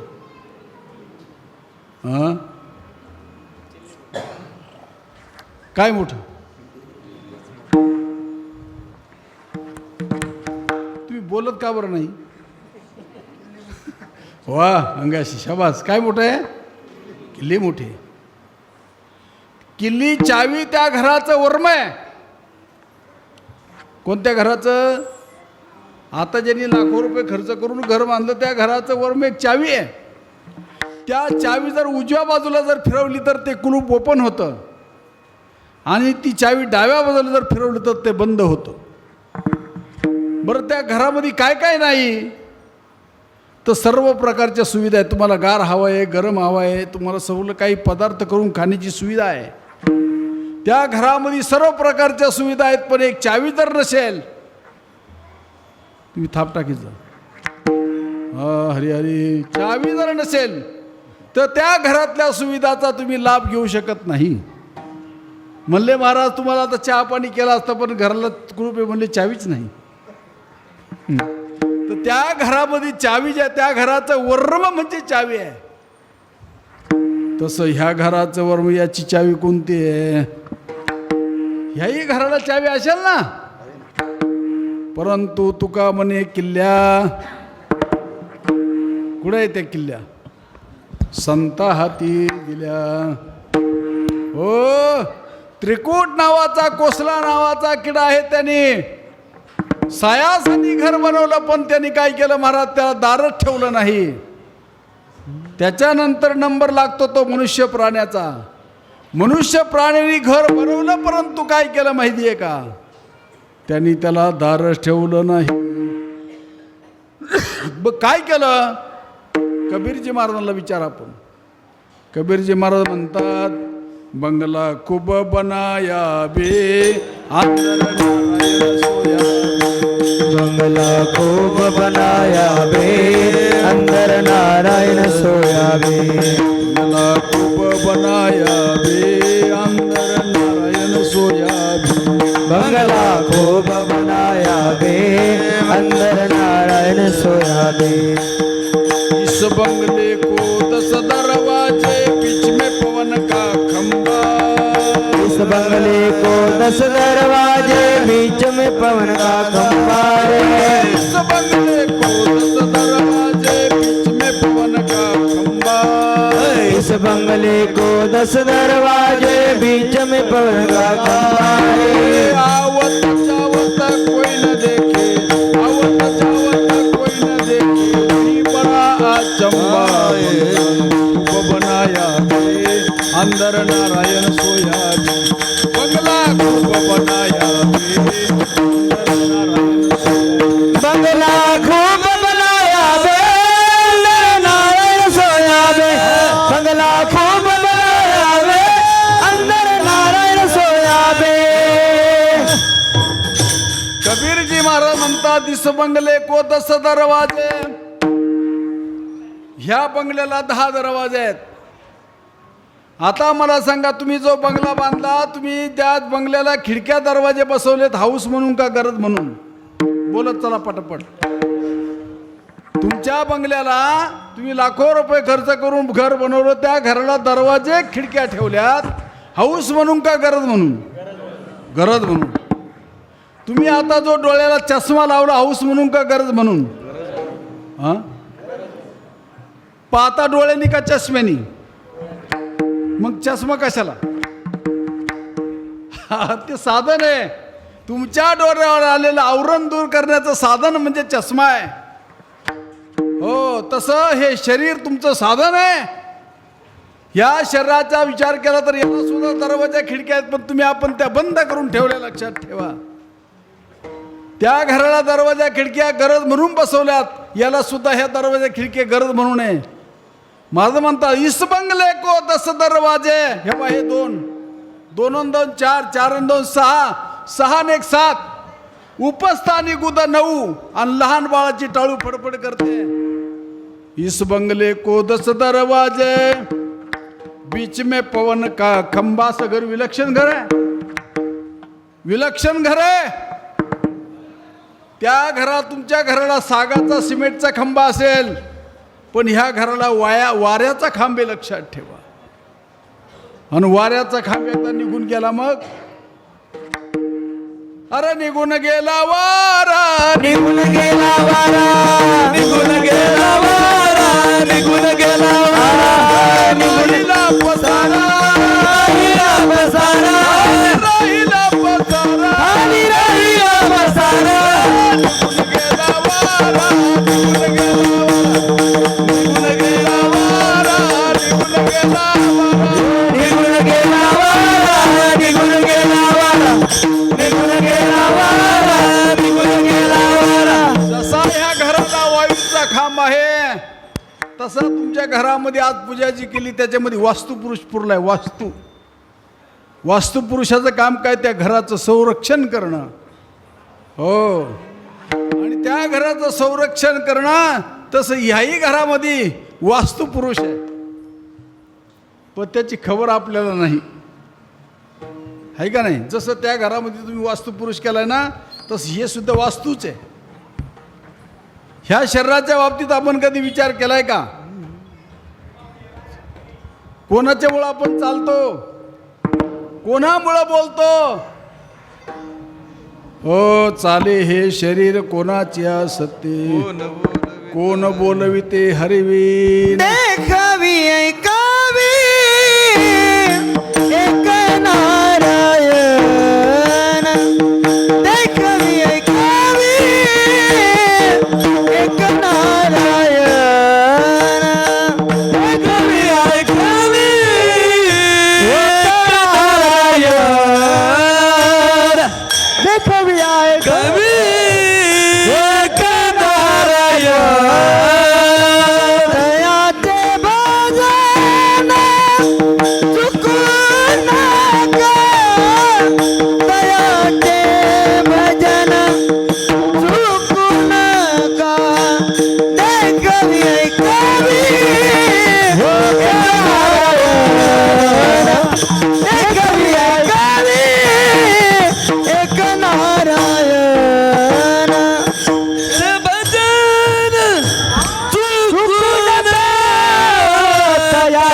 हां, काय मोठं? तुम्ही बोलत का बरं नाही? वा अंगाशी शाबास. काय मोठं आहे? किल्ली मोठी. किल्ली चावी त्या घराचं वर्म आहे. कोणत्या घराचं? आता ज्यांनी लाखो रुपये खर्च करून घर बांधलं त्या घराचं वर्म एक चावी आहे. त्या चावी जर उजव्या बाजूला जर फिरवली तर ते कुलूप ओपन होतं आणि ती चावी डाव्या बाजूला जर फिरवली तर ते बंद होतं. बरं त्या घरामध्ये काय काय नाही? तर सर्व प्रकारच्या सुविधा आहेत. तुम्हाला गार हवं आहे, गरम हवं आहे, तुम्हाला सगळं काही पदार्थ करून खाण्याची सुविधा आहे. त्या घरामध्ये सर्व प्रकारच्या सुविधा आहेत. पण एक चावी जर नसेल तुम्ही थाप टाकीचं. हरी हरी. चावी जर नसेल तर त्या घरातल्या सुविधाचा तुम्ही लाभ घेऊ शकत नाही. म्हणले महाराज तुम्हाला आता चहा पाणी केला असता पण घराला कुलूप आहे म्हणले चावीच नाही. तर त्या घरामध्ये चावी ज्या त्या घराचं वर्म म्हणजे चावी आहे. तसं ह्या घराचं वर्म याची चावी कोणती आहे? ह्याही घराला चावी असेल ना. परंतु तुका म्हणे किल्ल्या कुठे आहे? त्या किल्ल्या संता हाती दिल्या. हो त्रिकूट नावाचा कोसला नावाचा किडा आहे. त्याने सायासानी घर बनवलं पण त्यांनी काय केलं महाराज? त्याला दारच ठेवलं नाही. त्याच्यानंतर नंबर लागतो तो मनुष्य प्राण्याचा. मनुष्य प्राण्याने घर बनवलं परंतु काय केलं माहिती आहे का? त्यांनी त्याला दारच ठेवलं नाही. मग काय केलं? कबीरजी महाराजांना विचार आपण. कबीरजी महाराज म्हणतात बंगला खूप बनाया बे अंदर नारायण सोया. बंगला खूब बनाया बे अंदर नारायण सोया बे. बंगला खूप बनाया बे अंदर नारायण सोया बे. बंगला खूब बनाया बे अंदर नारायण सोया बे. इस बंगले को 10 दरवाजे बीच में पवन का खंबा. इस बंगले को 10 दरवाजे बीच में पवन का खंबा रे. इस बंगले को 10 दरवाजे बीच में पवन का खंबा. इस बंगले को 10 दरवाजे बीच में पवन का खंबा रे. आवत जावत कोई न देखे, आवत जावत कोई न देखे, नहीं बड़ा अचंबा. खूब बनाया बे अंदर नारायण सोया बे. बंगला खूब बनाया बे अंदर नारायण सोया बे. बंगला खूब बनाया बे अंदर नारायण सोया बे. बंगला खूब बनाया बे अंदर नारायण सोया बे. कबीरजी महाराज म्हणतात इस बंगले को 10 दरवाजे. ह्या बंगल्याला 10 दरवाजे आहेत. आता मला सांगा तुम्ही जो बंगला बांधला तुम्ही त्या बंगल्याला खिडक्या दरवाजे बसवलेत हाऊस म्हणून का गरज म्हणून? बोलत चला पटपट. तुमच्या बंगल्याला तुम्ही लाखो रुपये खर्च करून घर बनवलं त्या घराला दरवाजे खिडक्या ठेवल्यात हाऊस म्हणून का गरज म्हणून? गरज म्हणून. तुम्ही आता जो डोळ्याला चष्मा लावला हाऊस म्हणून का गरज म्हणून? हां पाहता डोळ्यांनी का चष्म्यानी? मग चष्मा कशाला? ते साधन आहे. तुमच्या डोळ्यावर आलेलं आवरण दूर करण्याचं साधन म्हणजे चष्मा आहे. हो तसं हे शरीर तुमचं साधन आहे. या शरीराचा विचार केला तर याला सुद्धा दरवाजा खिडक्या आहेत पण तुम्ही आपण त्या बंद करून ठेवल्या. लक्षात ठेवा. त्या घराला दरवाजा खिडक्या गरज म्हणून बसवल्यात. याला सुद्धा ह्या दरवाजा खिडक्या गरज म्हणून आहे. माझं म्हणतात इस बंगले को 10 दरवाजे. हे बा हे 2 2 आणि 2 4 4 आणि 2 6 6 आणि 1 7 उपस्थानी गुदा 9 आणि लहान बाळाची टाळू फडफड करते. इस बंगले को 10 दरवाजे बीच में पवन का खंबा. सगर विलक्षण घर आहे. विलक्षण घर आहे. त्या घरात तुमच्या घराला सागाचा सिमेंटचा खंबा असेल पण ह्या घराला वाऱ्याचा खांबे. लक्षात ठेवा. आणि वाऱ्याचा खांब एकदा निघून गेला मग अरे निघून गेला वारा निघून गेला वारा निघून गेला वारा निघून गेला वारा राहिला पसारा राहिला बसारा राहिला पसारा आणि राहिला बसारा निघून गेला वारा निघून गेला वारा निघून गेला वारा निघून गेला वारा निघून गेला वारा निघून गेला वारा निघून गेला वारा जसा ह्या घराला वायूचा खांब आहे तसा तुमच्या घरामध्ये आज पूजा जी केली त्याच्यामध्ये वास्तुपुरुष पुरलाय. वास्तुपुरुषाचं काम काय त्या घराचं संरक्षण करणं. हो आणि त्या घराचं संरक्षण करणं तसं ह्याही घरामध्ये वास्तुपुरुष आहे पण त्याची खबर आपल्याला नाही आहे का नाही. जसं त्या घरामध्ये तुम्ही वास्तुपुरुष केलाय ना तसं हे सुद्धा वास्तूच आहे. ह्या शरीराच्या बाबतीत आपण कधी विचार केलाय का कोणाच्यामुळं आपण चालतो कोणामुळं बोलतो. हो चाले हे शरीर कोणाच्या सत्ते कोण बोलविते हरिवीन. देखावी ऐकावी एक नारायण देखावी ऐकावी एक नारायण देखावी ऐकावी एक नारायण देखावी ऐकावी एक नारायण दयाचे भजन चुकू नका दयाचे भजन चुकू नका देखावी ऐकावी देखावी ऐकावी एक नारायण भजन चुकून दया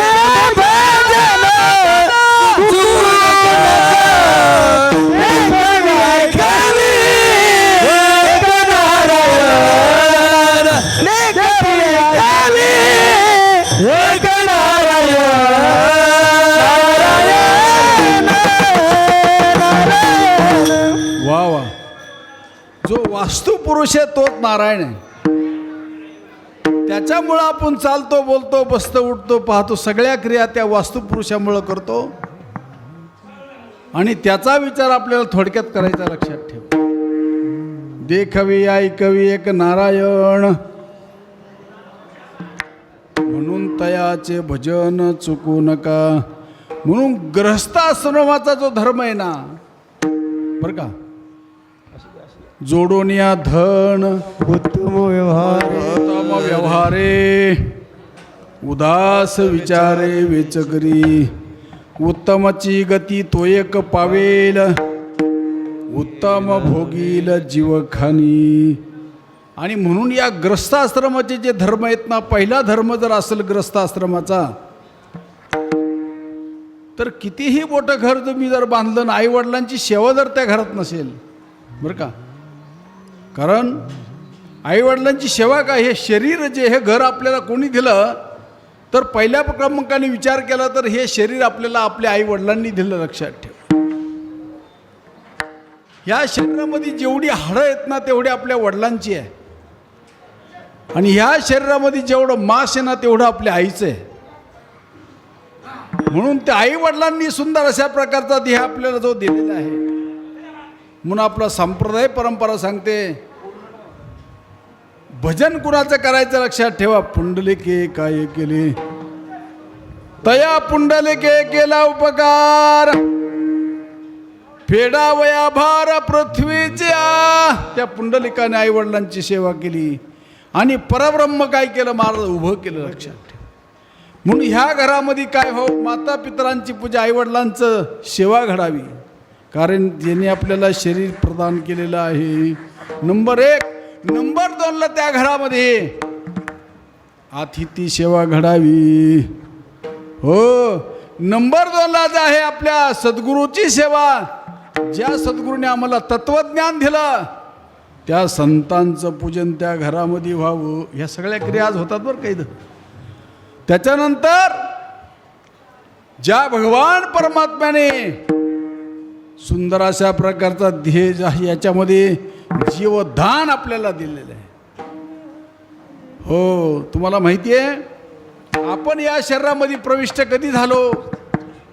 भजन चुकू नका देखावी ऐकावी एक नारायण देखावी ऐकावी एक नारायण नारायण वा वा जो वास्तुपुरुष आहे तोच नारायण आहे. त्याच्यामुळं आपण चालतो बोलतो बसतो उठतो पाहतो सगळ्या क्रिया त्या वास्तुपुरुषामुळं करतो आणि त्याचा विचार आपल्याला थोडक्यात करायचा लक्षात ठेव. देखवी ऐकवी एक नारायण म्हणून तयाचे भजन चुकू नका. म्हणून ग्रहस्थाश्रमाचा जो धर्म आहे ना बरं का जोडून या धन उत्तम व्यवहार उत्तम व्यवहारे उदास विचारे वेचकरी उत्तमची गती तो एक पावेल उत्तम भोगील जीवखानी. आणि म्हणून या ग्रस्ताश्रमाचे जे धर्म आहेत ना पहिला धर्म जर असेल ग्रस्ताश्रमाचा तर कितीही मोठं घर तुम्ही जर बांधलं ना आईवडिलांची सेवा जर त्या घरात नसेल बरं का कारण आईवडिलांची सेवा काय हे शरीर जे हे घर आपल्याला कोणी दिलं तर पहिल्या क्रमांकाने विचार केला तर हे शरीर आपल्याला आपल्या आईवडिलांनी दिलं. लक्षात ठेव ह्या शरीरामध्ये जेवढी हाडं आहेत ना तेवढी आपल्या वडिलांची आहे आणि ह्या शरीरामध्ये जेवढं मांस आहे ना तेवढं आपल्या आईचं आहे. म्हणून त्या आई वडिलांनी सुंदर अशा प्रकारचा देह आपल्याला जो दिलेला आहे. म्हणून आपला संप्रदाय परंपरा सांगते भजन कुणाचं करायचं लक्षात ठेवा. पुंडलिके काय केले तया पुंडलिके केला उपकार फेडावया भार पृथ्वीच्या. त्या पुंडलिकाने आई वडिलांची सेवा केली आणि परब्रह्म काय केलं महाराज उभं केलं. लक्षात ठेवा. म्हणून ह्या घरामध्ये काय हो माता पितरांची पूजा आईवडिलांचं सेवा घडावी कारण ज्यांनी आपल्याला शरीर प्रदान केलेलं आहे. नंबर 1. नंबर 2ला त्या घरामध्ये अतिथी सेवा घडावी. हो नंबर 2ला जे आहे आपल्या सद्गुरूची सेवा. ज्या सद्गुरूने आम्हाला तत्वज्ञान दिलं त्या संतांचं पूजन त्या घरामध्ये व्हावं. ह्या सगळ्या क्रिया आज होतात बरं काही. त्याच्यानंतर ज्या भगवान परमात्म्याने सुंदर अशा प्रकारचा ध्येय आहे याच्यामध्ये जीवदान आपल्याला दिलेलं आहे. हो, तुम्हाला माहिती आहे आपण या शरीरामध्ये प्रविष्ट कधी झालो?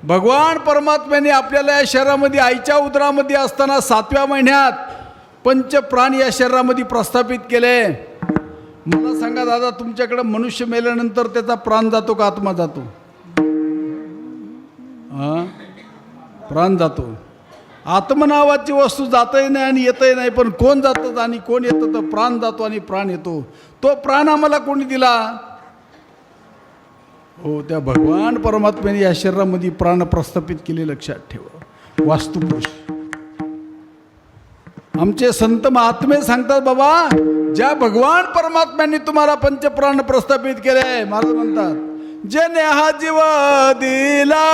भगवान परमात्म्याने आपल्याला या शरीरामध्ये आईच्या उदरामध्ये असताना 7व्या महिन्यात पंचप्राण या शरीरामध्ये प्रस्थापित केले. मला सांगा दादा, तुमच्याकडे मनुष्य मेल्यानंतर त्याचा प्राण जातो का आत्मा जातो? हां, प्राण जातो. आत्मा नावाची वस्तू जातही नाही आणि येतही नाही. पण कोण जातं आणि कोण येतं? तर प्राण जातो आणि प्राण येतो. तो प्राण आम्हाला कोणी दिला? हो, त्या भगवान परमात्म्याने या शरीरामध्ये प्राण प्रस्थापित केले. लक्षात ठेवा. वास्तुपुरुष आमचे संत महात्मे सांगतात, बाबा ज्या भगवान परमात्म्याने तुम्हाला पंचप्राण प्रस्थापित केले, महाराज म्हणतात, जेने हा जीव दिला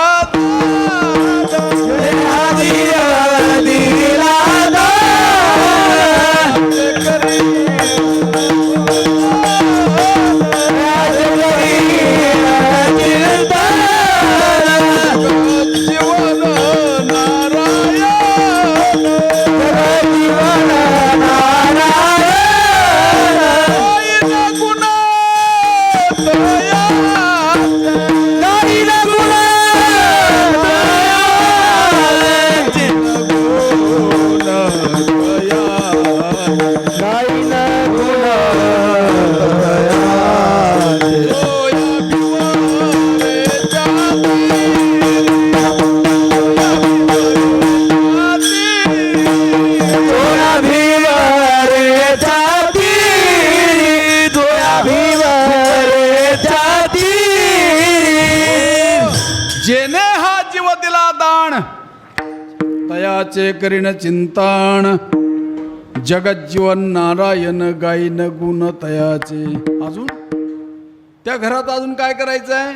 जेने हा जीव दिला दान तयाचे करीन चिंताण जगज्जीवन नारायण गायन गुण तयाचे. अजून त्या घरात अजून काय करायचं आहे?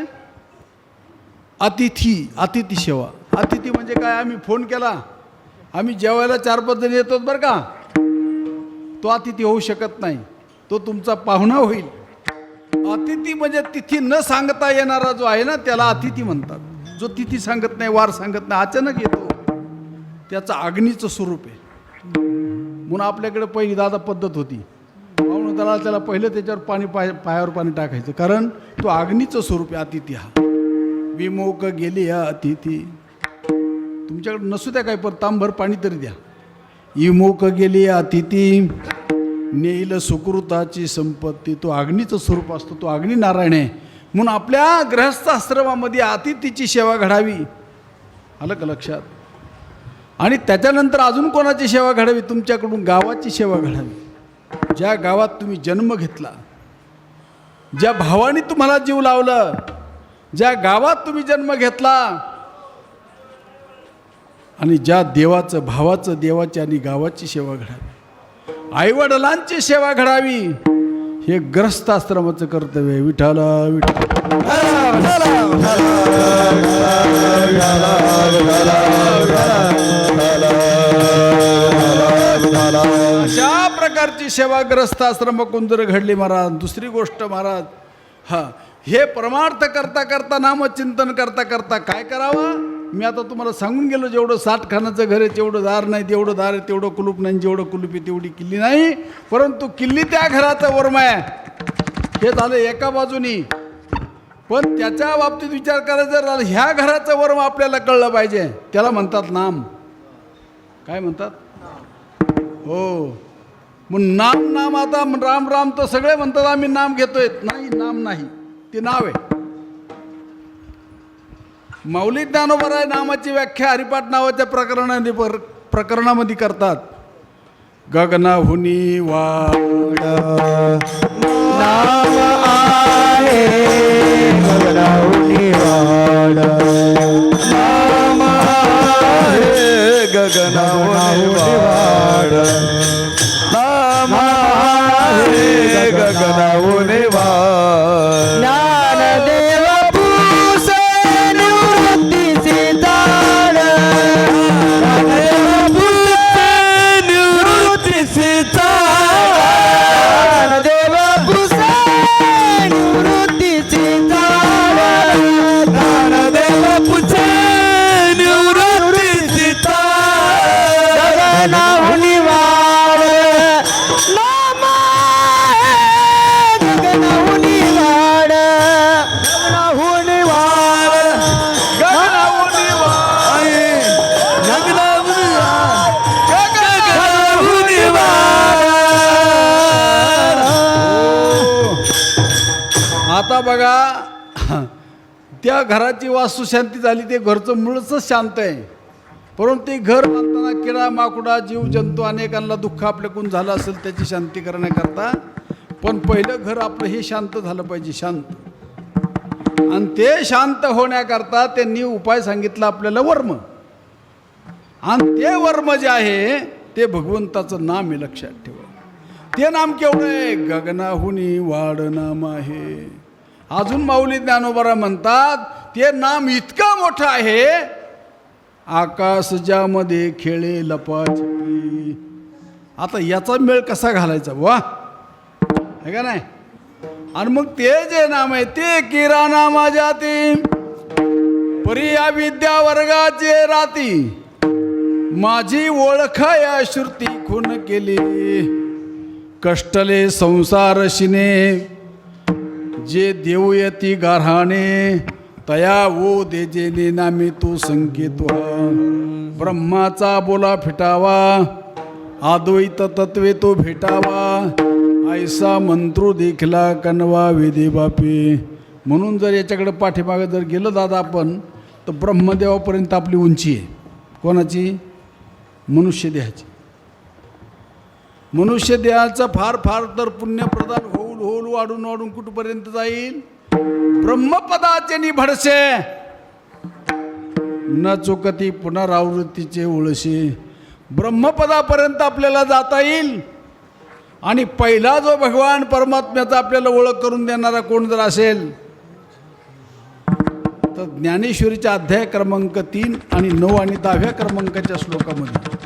अतिथी सेवा. अतिथी म्हणजे काय? आम्ही फोन केला, आम्ही जेवायला 4-5 जण येतो बरं का, तो अतिथी होऊ शकत नाही. तो तुमचा पाहुणा होईल. अतिथी म्हणजे तिथी न सांगता येणारा जो आहे ना त्याला अतिथी म्हणतात. जो तिथी सांगत नाही, वार सांगत नाही, अचानक येतो, त्याचं अग्नीचं स्वरूप आहे. म्हणून आपल्याकडे पहिली दादा पद्धत होती, पाहुणं त्याला त्याला पहिलं त्याच्यावर पाणी पायावर पाणी टाकायचं, कारण तो अग्नीचं स्वरूप आहे अतिथी हा. विमुख गेली या अतिथी. तुमच्याकडे नसू द्या काय, पण तांभर पाणी तरी द्या. विमुख गेली अतिथी नेईल सुकृताची संपत्ती. तो अग्नीचं स्वरूप असतो, तो अग्नी नारायण आहे. म्हणून आपल्या गृहस्थ आश्रमामध्ये अतिथीची सेवा घडावी. आलं का लक्षात? आणि त्याच्यानंतर अजून कोणाची सेवा घडावी? तुमच्याकडून गावाची सेवा घडावी. ज्या गावात तुम्ही जन्म घेतला, ज्या भावाने तुम्हाला जीव लावलं, ज्या गावात तुम्ही जन्म घेतला, आणि ज्या देवाचं, भावाचं, देवाची आणि गावाची सेवा घडावी, आईवडिलांची सेवा घडावी. हे ग्रस्त आश्रमाचं कर्तव्य आहे. विठाला अशा प्रकारची सेवा ग्रस्त आश्रमातून जर घडली महाराज. दुसरी गोष्ट महाराज, हे परमार्थ करता करता, नामचिंतन करता करता काय करावं? मी आता तुम्हाला सांगून गेलो, जेवढं 60 खानाचं घर आहे तेवढं दार नाही, तेवढं दार आहे तेवढं कुलूप नाही, जेवढं कुलूप आहे तेवढी किल्ली नाही, परंतु किल्ली त्या घराचं वर्म आहे. हे झालं एका बाजूनी. पण त्याच्या बाबतीत विचार करायचा झाला, ह्या घराचं वर्म आपल्याला कळलं पाहिजे. त्याला म्हणतात नाम. काय म्हणतात? हो, मग नाम आता राम राम तर सगळे म्हणतात आम्ही नाम घेतोय. नाही, नाम नाही, ते नाव आहे. मौलिक ज्ञानोबराय नामाची व्याख्या हरिपाठ नावाच्या प्रकरणामध्ये करतात. गगनाहुनी वाड नाम आहे, गगनाहुनी वाड नाम आहे, गगनाहुनी वाड नाम आहे, गगनाहुनी वाड. ज्ञानदेव पुसे निवृत्ती आता बघा त्या घराची वास्तुशांती झाली, ते घरचं मूळच शांत आहे. परंतु ते घर बांधताना किडा माकुडा जीव जंतू अनेकांना दुःख आपल्याकडून झालं असेल त्याची शांती करण्याकरता, पण पहिलं घर आपलं हे शांत झालं पाहिजे, शांत. आणि ते शांत होण्याकरता त्यांनी उपाय सांगितला आपल्याला वर्म. आणि ते वर्म जे आहे ते भगवंताचं नाम आहे, लक्षात ठेवा. ते नाम केवढं आहे? गगनाहुनी वाढ नाम आहे. अजून माऊली ज्ञानोबा म्हणतात ते नाम इतकं मोठं आहे, आकाश ज्यामध्ये खेळे लपाछपी. आता याचा मेळ कसा घालायचा? वा, आहे का नाही? आणि मग ते जे नाम आहे ते किराणा माझ्या ती परिया विद्या वर्गाचे राती, माझी ओळख या श्रुती खून केली. कष्टले संसारशिने जे देऊयती गारहाणे, तया ओ देजेने नामे तो संकेत. ब्रह्माचा बोला फिटावा, अद्वैत तत्वे तो भेटावा, ऐसा मंत्रू देखला कनवा वेदे बापे. म्हणून जर याच्याकडे पाठीमागे जर गेलं दादा आपण, तर ब्रह्मदेवापर्यंत आपली उंची आहे. कोणाची? मनुष्यदेहाची. मनुष्यदेहाचं फार फार तर पुण्यप्रदान होऊन होऊन वाढून वाढून कुठपर्यंत जाईल? ब्रह्मपदाचे निभडसे न चुकती पुनरावृत्तीचे उळसे. ब्रह्मपदापर्यंत आपल्याला जाता येईल. आणि पहिला जो भगवान परमात्म्याचा आपल्याला ओळख करून देणारा कोण जर असेल तर ज्ञानेश्वरीच्या अध्याय क्रमांक 3 आणि 9 आणि 10व्या क्रमांकाच्या श्लोकामध्ये,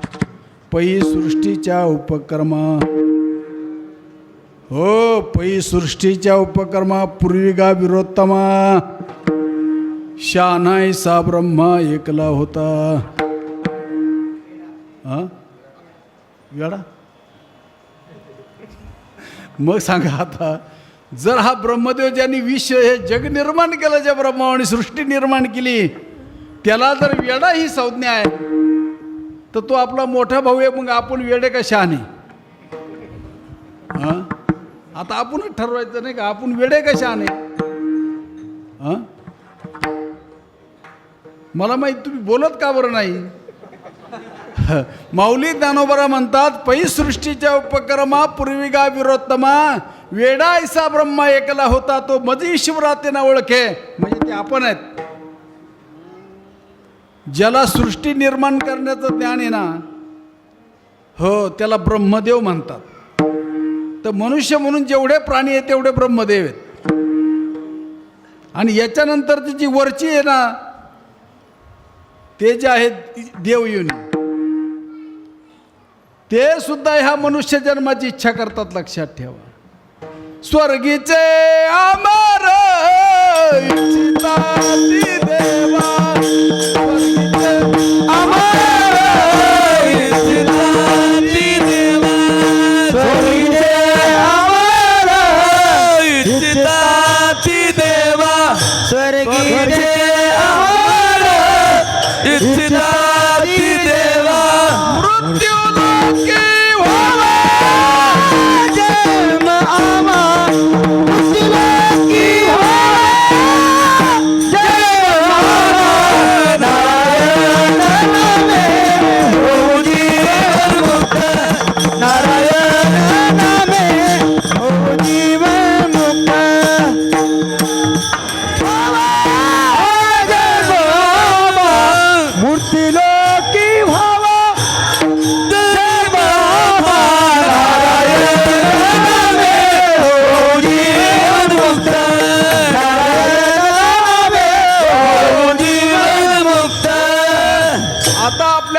पै सृष्टीच्या उपकर्मा, हो पै सृष्टीच्या उपकर्मा पूर्विगा विरोत्तमा, शानायसा ब्रह्मा एकला होता. वेडा मग सांगा आता, जर हा ब्रह्मदेव ज्यांनी विश्व हे जग निर्माण केलं, ज्या ब्रह्माने सृष्टी निर्माण केली, त्याला जर वेडा ही संज्ञा आहे, तर तो आपला मोठा भाऊ आहे. मग आपण वेडे का शहाणे? हां, आता आपणच ठरवायचं नाही का आपण वेडे का शहाणे? हां, मला माहीत तुम्ही बोलत का बरं नाही? माऊली ज्ञानोबा म्हणतात, पै सृष्टीच्या उपक्रमा पूर्विगा विरोत्तमा, वेडा ऐसा ब्रह्मा एकला होता, तो मज ईश्वराते ना ओळखे. म्हणजे ते आपण आहेत. ज्याला सृष्टी निर्माण करण्याचं ज्ञान आहे ना, हो त्याला ब्रह्मदेव म्हणतात. तर मनुष्य म्हणून जेवढे प्राणी आहेत तेवढे ब्रह्मदेव आहेत. आणि याच्यानंतर जी वरची आहे ना, ते जे आहेत देवयोनी, ते सुद्धा ह्या मनुष्य जन्माची इच्छा करतात, लक्षात ठेवा. स्वर्गीचे अमर इच्छिताती देवा, स्वर्गीचे अमर इच्छिताती देवा, स्वर्गीचे अमर इच्छिताती देवा, स्वर्गीचे अमर इच्छिताती देवा, मृत्यू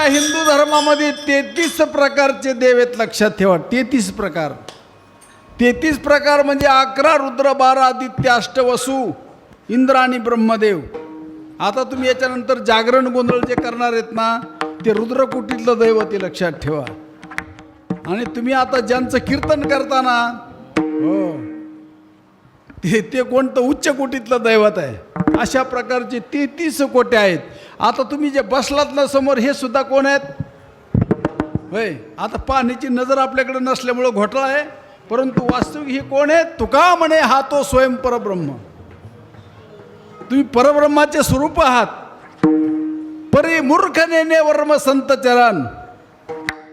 हिंदू धर्मामध्ये 33 प्रकारचे देव आहेत, लक्षात ठेवा. 33 प्रकार. 33 प्रकार म्हणजे 11 रुद्र, 12 आदित्य, अष्टवसू, इंद्र आणि ब्रह्मदेव. आता तुम्ही याच्यानंतर जागरण गोंधळ जे करणार आहेत ना, ते रुद्रकुटीतलं दैवत आहे, लक्षात ठेवा. आणि तुम्ही आता ज्यांचं कीर्तन करताना, हो ते कोणतं उच्च कोटीतलं दैवत आहे. अशा प्रकारचे 33 कोटे आहेत. आता तुम्ही जे बसलात ना समोर, हे सुद्धा कोण आहेत? होय, आता पाहण्याची नजर आपल्याकडे नसल्यामुळं घोटाळा आहे, परंतु वास्तविक हे कोण आहेत? तुका म्हणे हा तो स्वयं परब्रह्म. तुम्ही परब्रह्माचे स्वरूप आहात. परी मूर्ख नेने वर्म संत चरण.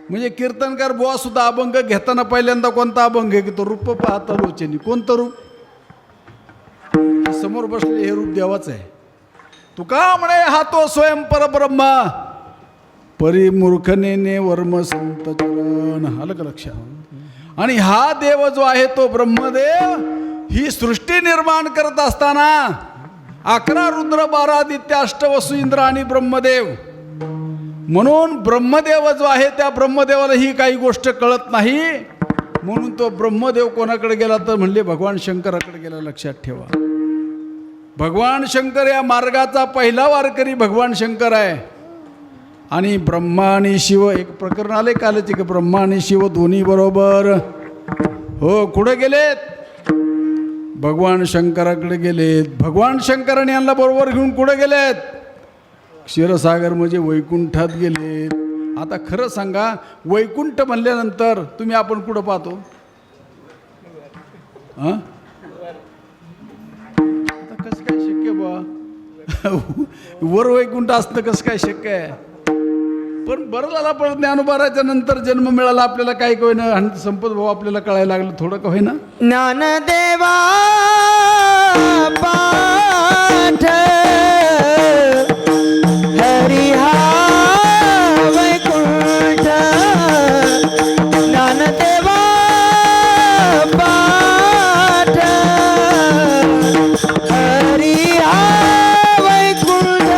म्हणजे कीर्तनकार बुवा सुद्धा अभंग घेताना पहिल्यांदा कोणता अभंग घेतो? रूप पाहता लोचनी. कोणतं रूप? समोर बसले हे रूप देवाचं आहे. तुका म्हणे हा तो स्वयं परब्रह्मा. परी मूर्ख नेने वर्म संत चरण. आलं का लक्षात? आणि हा देव जो आहे तो ब्रह्मदेव ही सृष्टी निर्माण करत असताना 11 रुद्र 12 आदित्य अष्टवसु इंद्र आणि ब्रह्मदेव. म्हणून ब्रह्मदेव जो आहे त्या ब्रह्मदेवाला ही काही गोष्ट कळत नाही. म्हणून तो ब्रह्मदेव कोणाकडे गेला तर म्हणले भगवान शंकराकडे गेला. लक्षात ठेवा, भगवान शंकर या मार्गाचा पहिला वारकरी भगवान शंकर आहे. आणि ब्रह्मा आणि शिव एक प्रकरण आले कालचे की ब्रह्मा आणि शिव दोन्ही बरोबर हो कुठे गेलेत? भगवान शंकराकडे गेलेत. भगवान शंकराने यांना बरोबर घेऊन कुठे गेलेत? क्षीरसागर म्हणजे वैकुंठात गेलेत. आता खरं सांगा, वैकुंठ म्हणल्यानंतर तुम्ही आपण कुठं पाहतो? हां, आता कसं काय शक्य बा? वर वैकुंठ असतं कसं काय शक्य आहे? पण बरं झाला, पण ज्ञानोबाराच्या नंतर जन्म मिळाला आपल्याला. काही का होईना, आणि संपत भाऊ आपल्याला कळायला लागलं थोडं का होईना. ज्ञानदेवा पाठ हरिहा वैकुंठ. ज्ञानदेवा पाठ हरिहा वैकुंठ.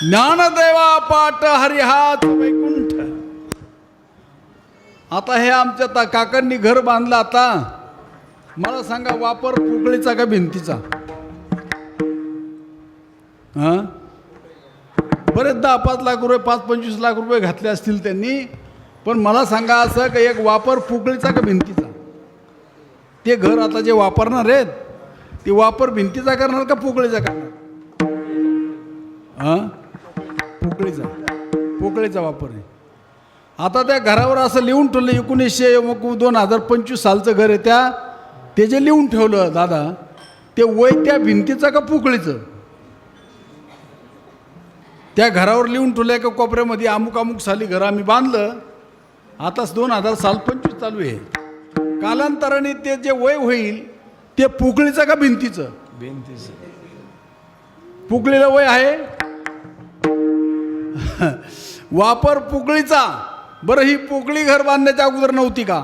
ज्ञानदेवा पाठ हरिहात वैकुंठ. आता हे आमच्या काकांनी घर बांधलं. आता मला सांगा, वापर पोकळीचा का भिंतीचा? हां, बरेच 10-5 लाख रुपये 5-25 लाख रुपये घातले असतील त्यांनी. पण मला सांगा असं का एक वापर पोकळीचा का भिंतीचा? ते घर आता जे वापरणार आहेत ते वापर भिंतीचा करणार का पोकळीचा करणार? हां, पोकळीचा वापर आहे. आता त्या घरावर असं लिहून ठेवलं 2025 सालचं घर आहे ते जे लिहून ठेवलं दादा, ते वय त्या भिंतीचं का पोकळीचं? त्या घरावर लिहून ठेवलं का कोपऱ्यामध्ये अमुक अमुक साली घर आम्ही बांधलं, आताच 2025 चालू आहे. कालांतराने ते जे वय होईल ते पोकळीचं का भिंतीचं? भिंतीचं. पोकळीला वय आहे. वापर पोकळीचा. बरं, ही पोकळी घर बांधण्याच्या अगोदर नव्हती का?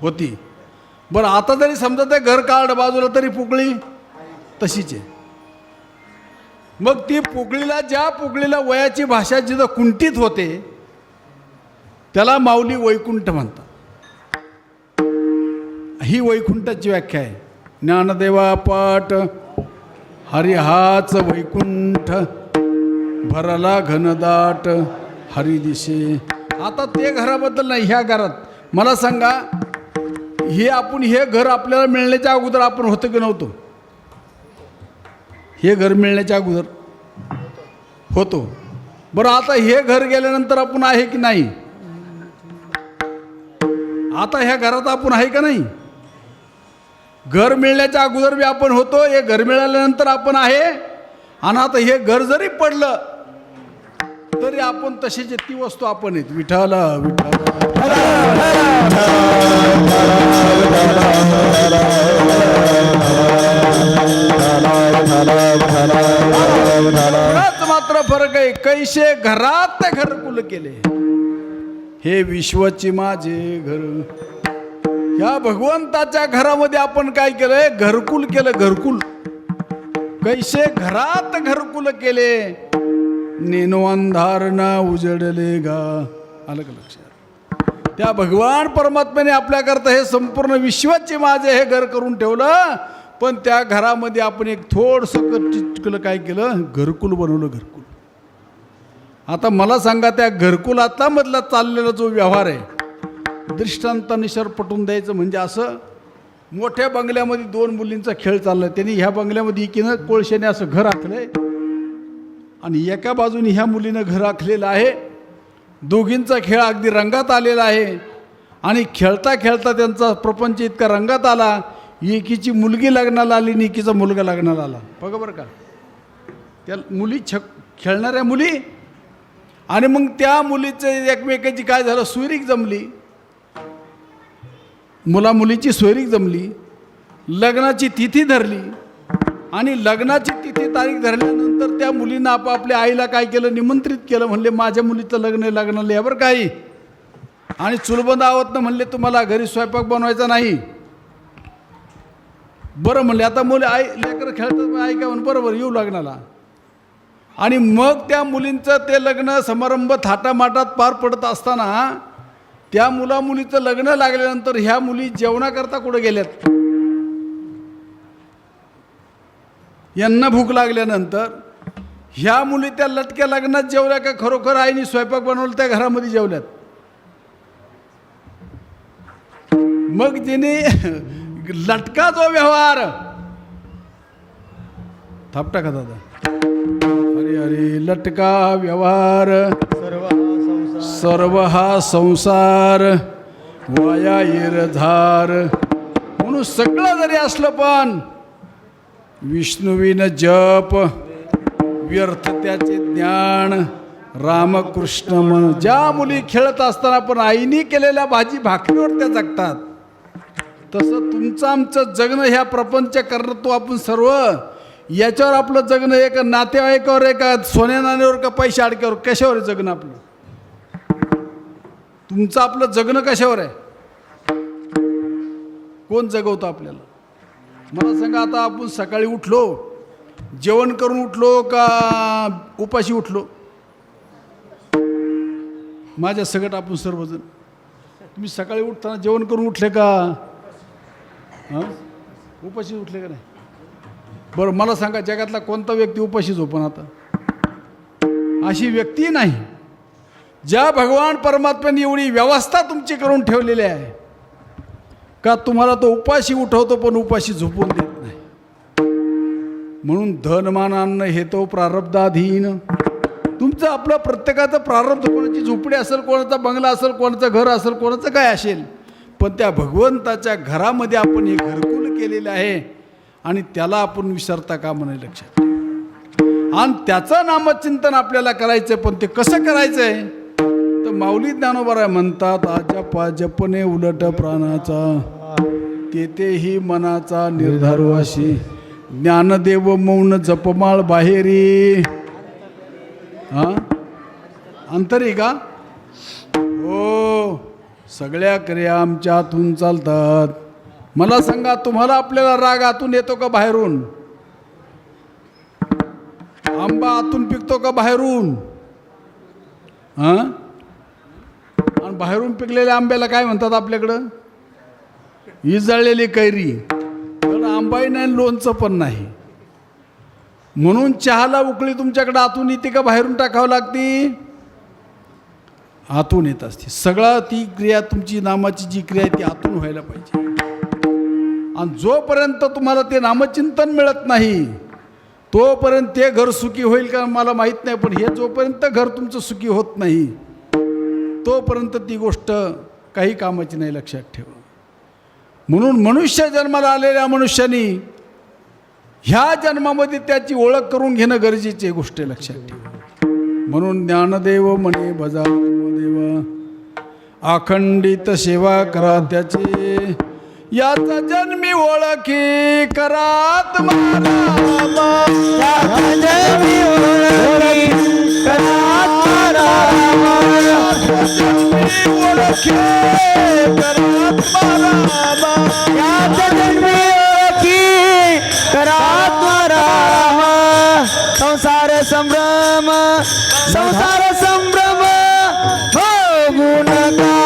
होती. बरं, आता जरी समजा ते घर काढलं बाजूला तरी पोकळी तशीच आहे. मग ती पोकळीला, ज्या पोकळीला वयाची भाषा जिथं कुंठित होते त्याला माऊली वैकुंठ म्हणतात. ही वैकुंठाची व्याख्या आहे. ज्ञानदेवा पाठ हरिहाच वैकुंठ. भरला घनदाट हरी दिशे. आता ते घराबद्दल नाही, ह्या घरात मला सांगा, हे घर आपल्याला मिळण्याच्या अगोदर आपण होतं की नव्हतं? हे घर मिळण्याच्या अगोदर होतो. बरं आता हे घर गेल्यानंतर आपण आहे की नाही? आता ह्या घरात आपण आहे का नाही? घर मिळण्याच्या अगोदर बी आपण होतो, हे घर मिळाल्यानंतर आपण आहे. आणि आता हे घर जरी पडलं तरी आपण तसेच ती वस्तू आपण आहेत. विठ्ठल मात्र फरक आहे, कैसे घरात घरकुल केले. हे विश्वची माझे घर. या भगवंताच्या घरामध्ये आपण काय केलंय? घरकुल केलं. घरकुल कैसे घरात घरकुल केले, नेनो अंधार ना उजडले गा. आलं का लक्षात? त्या भगवान परमात्म्याने आपल्याकरता हे संपूर्ण विश्वाचे माझे हे घर करून ठेवलं. पण त्या घरामध्ये आपण एक थोडंसं चिटकलं, काय केलं? घरकुल बनवलं. घरकुल. आता मला सांगा, त्या घरकुलातला मधला चाललेला जो व्यवहार आहे, दृष्टांतानुसार पटवून द्यायचं म्हणजे असं, मोठ्या बंगल्यामध्ये 2 मुलींचा खेळ चाललाय. त्यांनी ह्या बंगल्यामध्ये एकीनं कोळशाने असं घर आखलंय आणि एका बाजूने ह्या मुलीनं घर आखलेलं आहे. दोघींचा खेळ अगदी रंगात आलेला आहे आणि खेळता खेळता त्यांचा प्रपंच इतका रंगात आला, एकीची मुलगी लग्नाला आली आणि एकीचा मुलगा लग्नाला आला. बघा बरं का, त्या मुली खेळणाऱ्या मुली. आणि मग त्या मुलीचं एकमेकाची काय झालं, सोयरीक जमली. मुलीची सोयरीक जमली, लग्नाची तिथी धरली आणि लग्नाची तिथी तारीख धरल्यानंतर त्या मुलीनं आपापल्या आईला काय केलं? निमंत्रित केलं. म्हणले माझ्या मुलीचं लग्न आहे, लग्नाला या बरं काही. आणि चुलबंद आवतनं म्हणले तुम्हाला घरी स्वयंपाक बनवायचा नाही. बरं म्हणले. आता मुले आई लेकरं खेळतात, आई काय म्हण बरोबर येऊ लग्नाला. आणि मग त्या मुलींचं ते लग्न समारंभ थाटामाटात पार पडत असताना त्या मुलीचं लग्न लागल्यानंतर ह्या मुली जेवणाकरता कुठं गेल्यात? यांना भूक लागल्यानंतर ह्या मुली त्या लटक्या लग्नात जेवल्या का खरोखर आईने स्वयंपाक बनवला त्या घरामध्ये जेवल्यात? मग तिने लटका जो व्यवहार, थापटा का दादा? अरे अरे लटका व्यवहार, सर्व हा संसार वाया येरधार. म्हणून सगळं जरी असलं पण विष्णुविन जप व्यर्थ त्याचे ज्ञान. रामकृष्ण म्हण. ज्या मुली खेळत असताना पण आईनी केलेल्या भाजी भाकरीवर त्या जगतात, तसं तुमचं आमचं जगणं ह्या प्रपंच कर्तृत्व आपण सर्व याच्यावर आपलं जगणं. एक नातेवाईकावर, एका सोन्या नाण्यावर, का पैसे अडक्यावर, कशावर आहे जगणं आपलं? तुमचं आपलं जगणं कशावर आहे? कोण जगवतं आपल्याला? मला सांगा. आता आपण सकाळी उठलो, जेवण करून उठलो का उपाशी उठलो? माझ्या सगळं आपण सर्वजण. तुम्ही सकाळी उठताना जेवण करून उठले का? हां, उपाशी उठले का नाही? बरं मला सांगा, जगातला कोणता व्यक्ती उपाशी झोपण? आता अशी व्यक्ती नाही. ज्या भगवान परमात्म्याने एवढी व्यवस्था तुमची करून ठेवलेली आहे का तुम्हाला तो उपाशी उठवतो पण उपाशी झोपून देत नाही. म्हणून धनमानान्न हे तो प्रारब्धाधीन. तुमचं आपलं प्रत्येकाचं प्रारब्ध, कोणाची झोपडी असेल, कोणाचा बंगला असेल, कोणाचं घर असेल, कोणाचं काय असेल, पण त्या भगवंताच्या घरामध्ये आपण हे घरकुल केलेलं आहे आणि त्याला आपण विसरता का म्हणे लक्षात. आणि त्याचं नामचिंतन आपल्याला करायचं. पण ते कसं करायचंय? तर माऊली ज्ञानोबा म्हणतात, आजपा जपणे उलट प्राणाचा, तेथेही मनाचा निर्धारवाशी. ज्ञानदेव मौन जपमाळ बाहेरी. हां, अंतरी का? हो, सगळ्या क्रिया आमच्या हातून चालतात. मला सांगा, तुम्हाला आपल्याला राग आतून येतो का बाहेरून? आंबा आतून पिकतो का बाहेरून? हां, आणि बाहेरून पिकलेल्या आंब्याला काय म्हणतात आपल्याकडं? इजळलेली कैरी. पण आंबाही नाही, लोणचं पण नाही. म्हणून चहाला उकळी तुमच्याकडे आतून येते का बाहेरून टाकावं लागते? आतून येत असते. सगळं ती क्रिया, तुमची नामाची जी क्रिया आहे ती आतून व्हायला पाहिजे. आणि जोपर्यंत तुम्हाला ते नामचिंतन मिळत नाही तोपर्यंत ते घर सुखी होईल का मला माहीत नाही, पण हे जोपर्यंत घर तुमचं सुखी होत नाही तोपर्यंत ती गोष्ट काही कामाची नाही, लक्षात ठेवा. म्हणून मनुष्य जन्माला आलेल्या मनुष्याने ह्या जन्मामध्ये त्याची ओळख करून घेणं गरजेची गोष्ट आहे, लक्षात ठेवा. म्हणून ज्ञानदेव म्हणे भजा देवा, अखंडित सेवा करा त्याची, याचा जन्मी ओळखी करात मारावा, याचा जन्मी ओळखी करात मारावा, याचा जन्मी ओळखी करात मारावा, याचा जन्मी ओळखी करात मारावा. संसार संभ्रम संसार संभ्रम भोगू नका,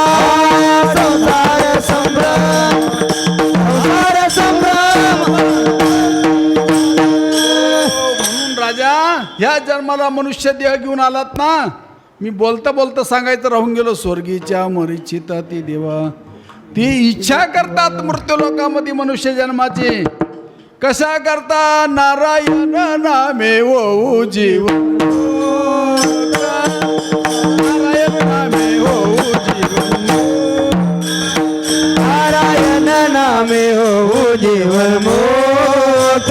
संसार संभ्रम संसार संभ्रम. म्हणून राजा ह्या जन्माला मनुष्य देह घेऊन आलात ना, मी बोलता बोलता सांगायचं राहून गेलो. स्वर्गीच्या मरिचिता ती देवा, ती इच्छा करतात मृत्यूलोकामध्ये मनुष्य जन्माची. कशा करता? नारायण नामे होऊ जीवन, नारायण नामे होऊ जीवन, नारायण नामे होऊ जीवन मोक्ष,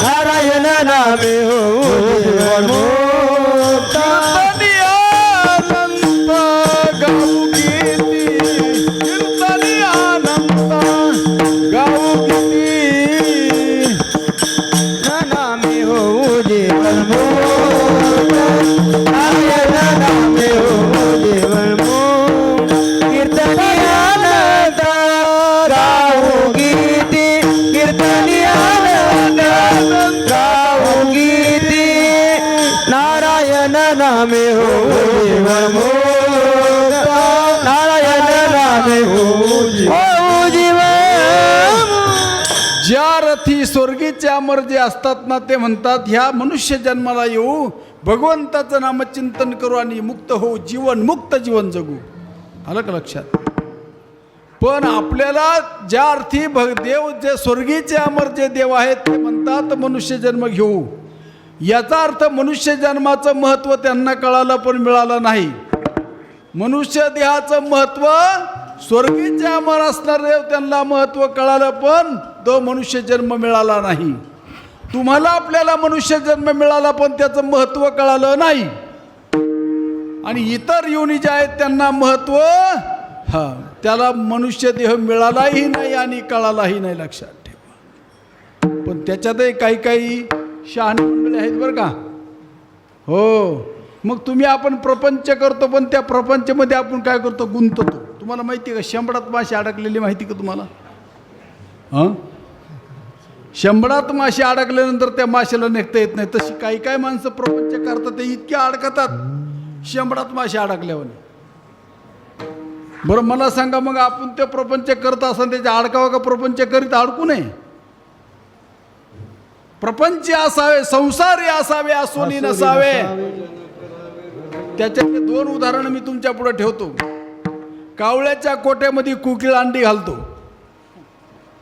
नारायण नामे होऊ जीवन मोक्ष. कीर्तनी आनंद गाऊ किती, नामे होऊ जीवन मोक्ष, नारायण नामे होऊ जीवन मोक्ष. कीर्तनी आनंद गाऊ गीती, कीर्तनी आनंद गाऊ गीती, नारायण नामे होऊ जीवन मोक्ष, नारायण नामे होऊ जीवन. ज्या रथी स्वर्गीचे अमर जे असतात ना, ते म्हणतात ह्या मनुष्य जन्माला येऊ, भगवंताचं नामचिंतन करू आणि मुक्त होऊ, जीवन मुक्त जीवन जगू. आलं का लक्षात? पण आपल्याला ज्या अर्थी देव जे स्वर्गीचे अमर जे देव आहेत ते म्हणतात मनुष्य जन्म घेऊ, याचा अर्थ मनुष्य जन्माचं महत्त्व त्यांना कळालं पण मिळालं नाही. मनुष्य देहाचं महत्त्व स्वर्गीचे अमर असणारे देव त्यांना महत्त्व कळालं पण तो मनुष्य जन्म मिळाला नाही. तुम्हाला आपल्याला मनुष्य जन्म मिळाला पण त्याचं महत्त्व कळालं नाही. आणि इतर योनी ज्या आहेत त्यांना महत्त्व त्याला मनुष्य देह मिळालाही नाही आणि कळालाही नाही, लक्षात ठेवा. पण त्याच्यातही काही काही शहाणे मंडळी आहेत बरं का. हो, मग तुम्ही आपण प्रपंच करतो पण त्या प्रपंचमध्ये आपण काय करतो? गुंततो. तुम्हाला माहिती आहे का शेंबडात माशी अडकलेली माहिती का तुम्हाला? हां, शेंबडात माशी अडकल्यानंतर त्या माशाला निघता येत नाही. तशी काही काही माणसं प्रपंच करतात, ते इतके अडकतात शेंबडात माशी अडकल्यावर. बरं मला सांगा, मग आपण ते प्रपंच करत असताना त्याच्या अडकावा का प्रपंच करीत अडकू नये? प्रपंच असावे, संसारी असावे, असोनी नसावे. त्याच्यातले दोन उदाहरण मी तुमच्या पुढे ठेवतो. कावळ्याच्या कोट्यामध्ये कोकिळ अंडी घालतो,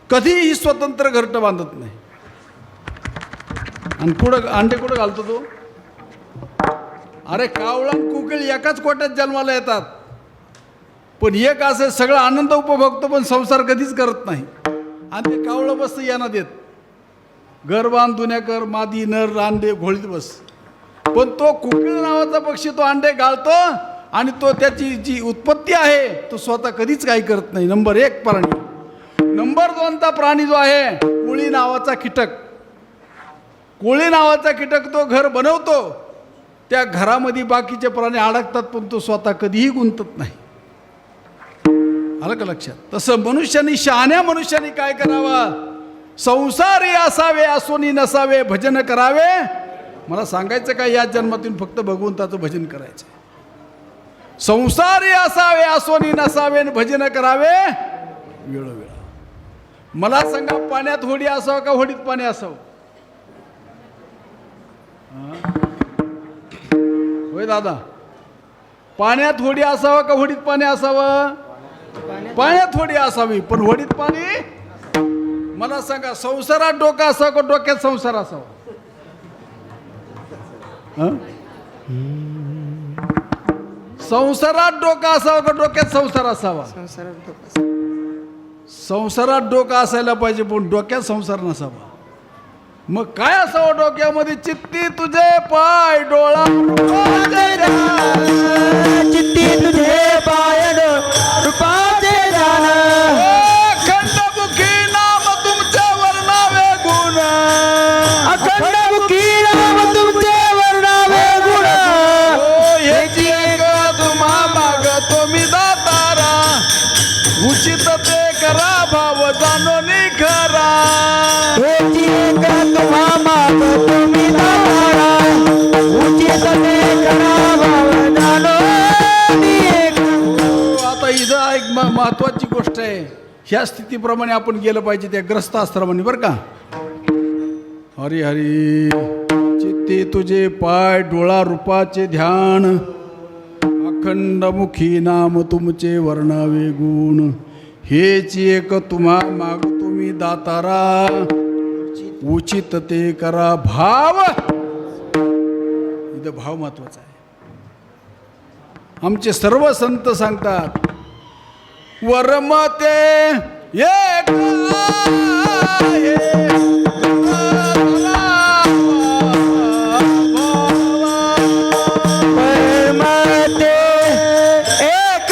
कधीही स्वतंत्र घरटं बांधत नाही. आणि कुठं अंडे कुठं घालतो तो? अरे कावळा आणि कोकिळ एकाच कोट्यात जन्माला येतात, पण एक असं सगळं आनंद उपभोगतो पण संसार कधीच करत नाही. आणि ते कावळं बसतं यांना देत, घर बांध दुन्या कर, मादी नर अंडे घोळीत बस. पण तो कोकिळ नावाचा पक्षी तो अंडे गाळतो आणि तो त्याची जी उत्पत्ती आहे तो स्वतः कधीच काही करत नाही. नंबर 1 प्राणी. नंबर 2चा प्राणी जो आहे कोळी नावाचा कीटक. कोळी नावाचा कीटक तो घर बनवतो, त्या घरामध्ये बाकीचे प्राणी अडकतात पण तो स्वतः कधीही गुंतत नाही. आलं का लक्षात? तसं मनुष्याने, शहाण्या मनुष्याने काय करावा? संसारी असावे, असोनी नसावे, भजन करावे. मला सांगायचं काय, या जन्मातून फक्त भगवंताचं भजन करायचं. संसारी असावे, असोनी नसावे, भजन करावे वेळोवेळा. मला सांगा, पाण्यात होडी असावं का होडीत पाणी असावं? होय दादा, पाण्यात होडी असावं का होडीत पाणी असावं? पाण्यात होडी असावी, पण होडीत पाणी. मला सांगा, संसारात डोकं असावं का डोक्यात संसार असावा? हं? संसारात डोका असावा का डोक्यात संसार असावा? संसारात डोका असायला पाहिजे पण डोक्यात संसार नसावा. मग काय असावं डोक्यामध्ये? चित्ती तुझे पाय डोळा चित्ती तुझे पाय रूपाचे ध्यान अखंडमुखी नाम तुमचे वर्णावे गुण अखंडमुखी नाम तुमचे वर्णावे गुण याची एक तुम्हा मागतो मी दातारा उचित ते करा भाव जाणो खरा. हेची एक तुम्हा मागतो मी दातारा उचित ते करा भाव जाणो आता इथं एक महत्वाची गोष्ट आहे. ह्या स्थितीप्रमाणे आपण गेलं पाहिजे त्या ग्रस्त आश्रमाने बरं का. हरी हरी चित्ती तुझे पाय डोळा रूपाचे ध्यान अखंडमुखी नाम तुमचे वर्णावे गुण हेच एक तुम्हा मागतो मी दातारा उचित ते करा भाव. इथं भाव महत्वाचा आहे. आमचे सर्व संत सांगतात वर्मते एक आहे परमते एक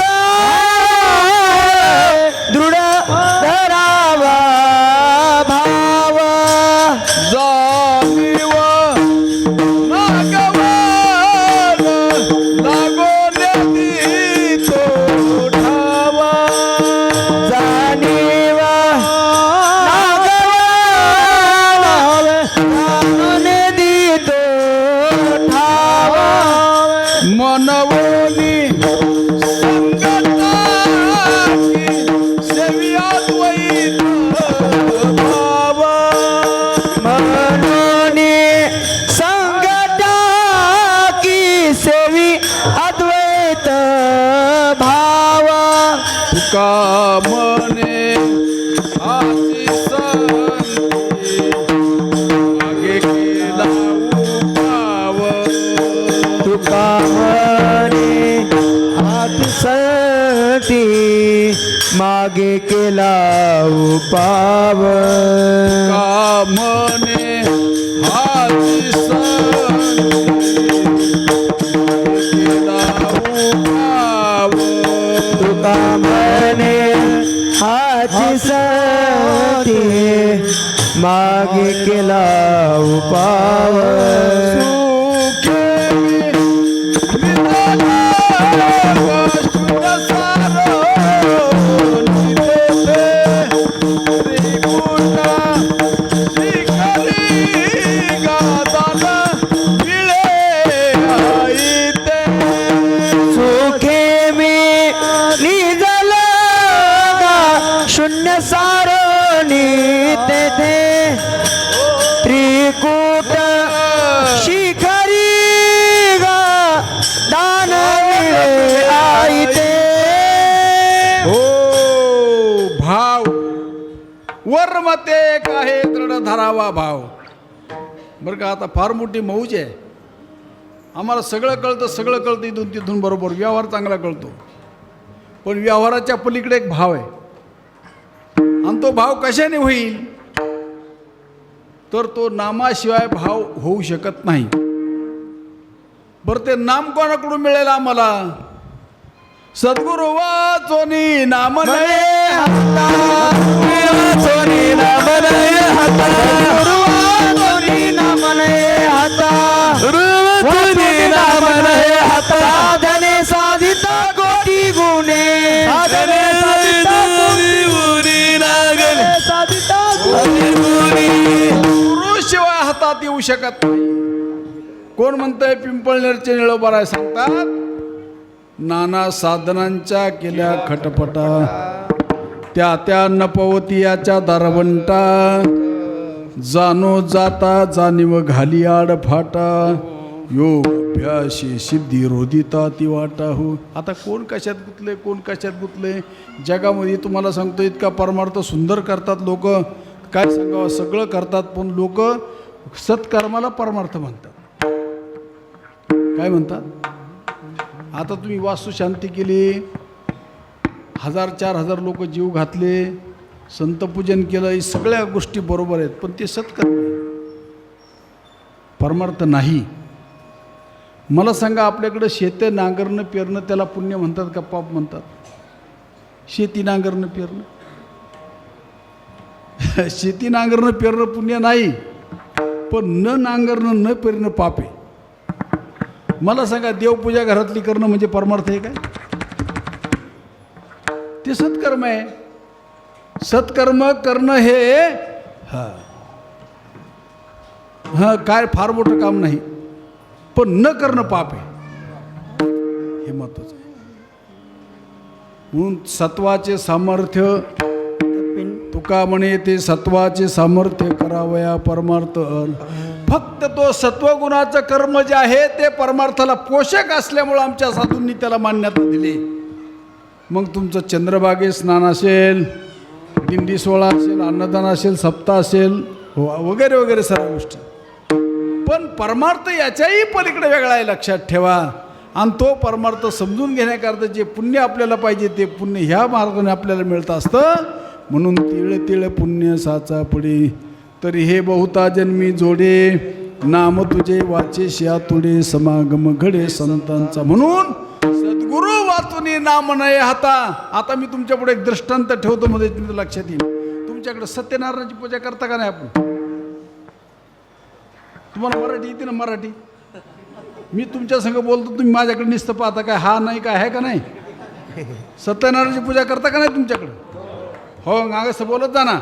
दृढ धरावा भाव जाणीव नागवन लागोने तो ठावा. जाणीव नागवाने दितो ठावा मनवोनी संगताची सेवियात वैत भावा. मनोनी संगता की सेवी अद्वैत भाव तुका मने आशी संती मागे केला उपाव. तुका म्हणे हात सती मागे केला उपाव का मने हाती संती केला उपाव. तुका म्हणे हाची सती मागे केला उपाव सुखे मी निजल शून्य सारणी तेथे त्रिकूट शिखरी गा दान आई ते हो भाव वर्मते एक आहे दृढ धरावा भाव. बरं का आता फार मोठी मौज आहे. आम्हाला सगळं कळतं इथून तिथून बरोबर व्यवहार चांगला कळतो पण व्यवहाराच्या पलीकडे एक भाव आहे आणि तो भाव कशाने होईल तर तो नामाशिवाय भाव होऊ शकत नाही. बरं ते नाम कोणाकडून मिळेल आम्हाला? सद्गुरु वाचोनी नाम नये हाता सोनी नाम नये हाता सोनी नाम नये हाता सोनी नाम नये हाता साधने साधिता कोटी गुणे साधने साधिता कोटी गुणे साधिता कोटी गुणे गुरु शिवाय हातात येऊ शकत नाही. कोण म्हणतंय पिंपळनेरचे निळोबाराय सांगतात नाना साधनांच्या केल्या खटपटा त्या नपवती याच्या दारवंटा जानो जाता जाणीव घाली आड फाटा योग अभ्यासी सिद्धी रोदिता ती वाटा हो. आता कोण कशात गुतले जगामध्ये तुम्हाला सांगतो इतका परमार्थ सुंदर करतात लोक काय सांगावं सगळं करतात पण लोक सत्कर्माला परमार्थ म्हणतात. काय म्हणतात? आता तुम्ही वास्तुशांती केली, 1000-4000 लोक जीव घातले, संतपूजन केलं, ही सगळ्या गोष्टी बरोबर आहेत, पण ते सत्कर्म आहे, परमार्थ नाही. मला सांगा, आपल्याकडं शेते नांगरणं पेरणं त्याला पुण्य म्हणतात का पाप म्हणतात? शेती नांगरणं पेरणं शेती नांगरणं पेरणं पुण्य नाही, पण न नांगरणं न पेरणं पाप आहे. मला सांगा, देवपूजा घरातली करणं म्हणजे परमार्थ आहे काय? ते सत्कर्म आहे. सत्कर्म करणं हे हां काय फार मोठं काम नाही, पण न करणं पाप आहे, हे महत्वाचं आहे. म्हणून सत्वाचे सामर्थ्य, तुका म्हणे ते सत्वाचे सामर्थ्य करावया परमार्थ अन. फक्त तो सत्वगुणाचं कर्म जे आहे ते परमार्थाला पोषक असल्यामुळं आमच्या साधूंनी त्याला मान्यता दिली. मग तुमचं चंद्रभागे स्नान असेल, दिंडी सोहळा असेल, अन्नदान असेल, सप्ताह असेल, वगैरे वगैरे सर्व गोष्टी, पण परमार्थ याच्याही पलीकडे वेगळा आहे, लक्षात ठेवा. आणि तो परमार्थ समजून घेण्याकरता जे पुण्य आपल्याला पाहिजे ते पुण्य ह्या मार्गाने आपल्याला मिळत असतं. म्हणून तिळ तिळ पुण्य साचा पडी, तरी हे बहुता जन्मी जोडे, नाम तुझे वाचे शिया तुडे, समागम घडे संतांचा. म्हणून सद्गुरू वाचुनी नाम नये हाता. आता मी तुमच्या पुढे एक दृष्टांत ठेवतो, मध्ये तुमचं लक्षात येईल. तुमच्याकडे सत्यनारायणाची पूजा करता का नाही आपण? तुम्हाला मराठी येते ना? मराठी मी तुमच्या संग बोलतो, तुम्ही माझ्याकडे नुसतं पाहता काय? हा नाही काय आहे का नाही? सत्यनारायणाची पूजा करता का नाही तुमच्याकडे? हो, असं बोलत जा ना.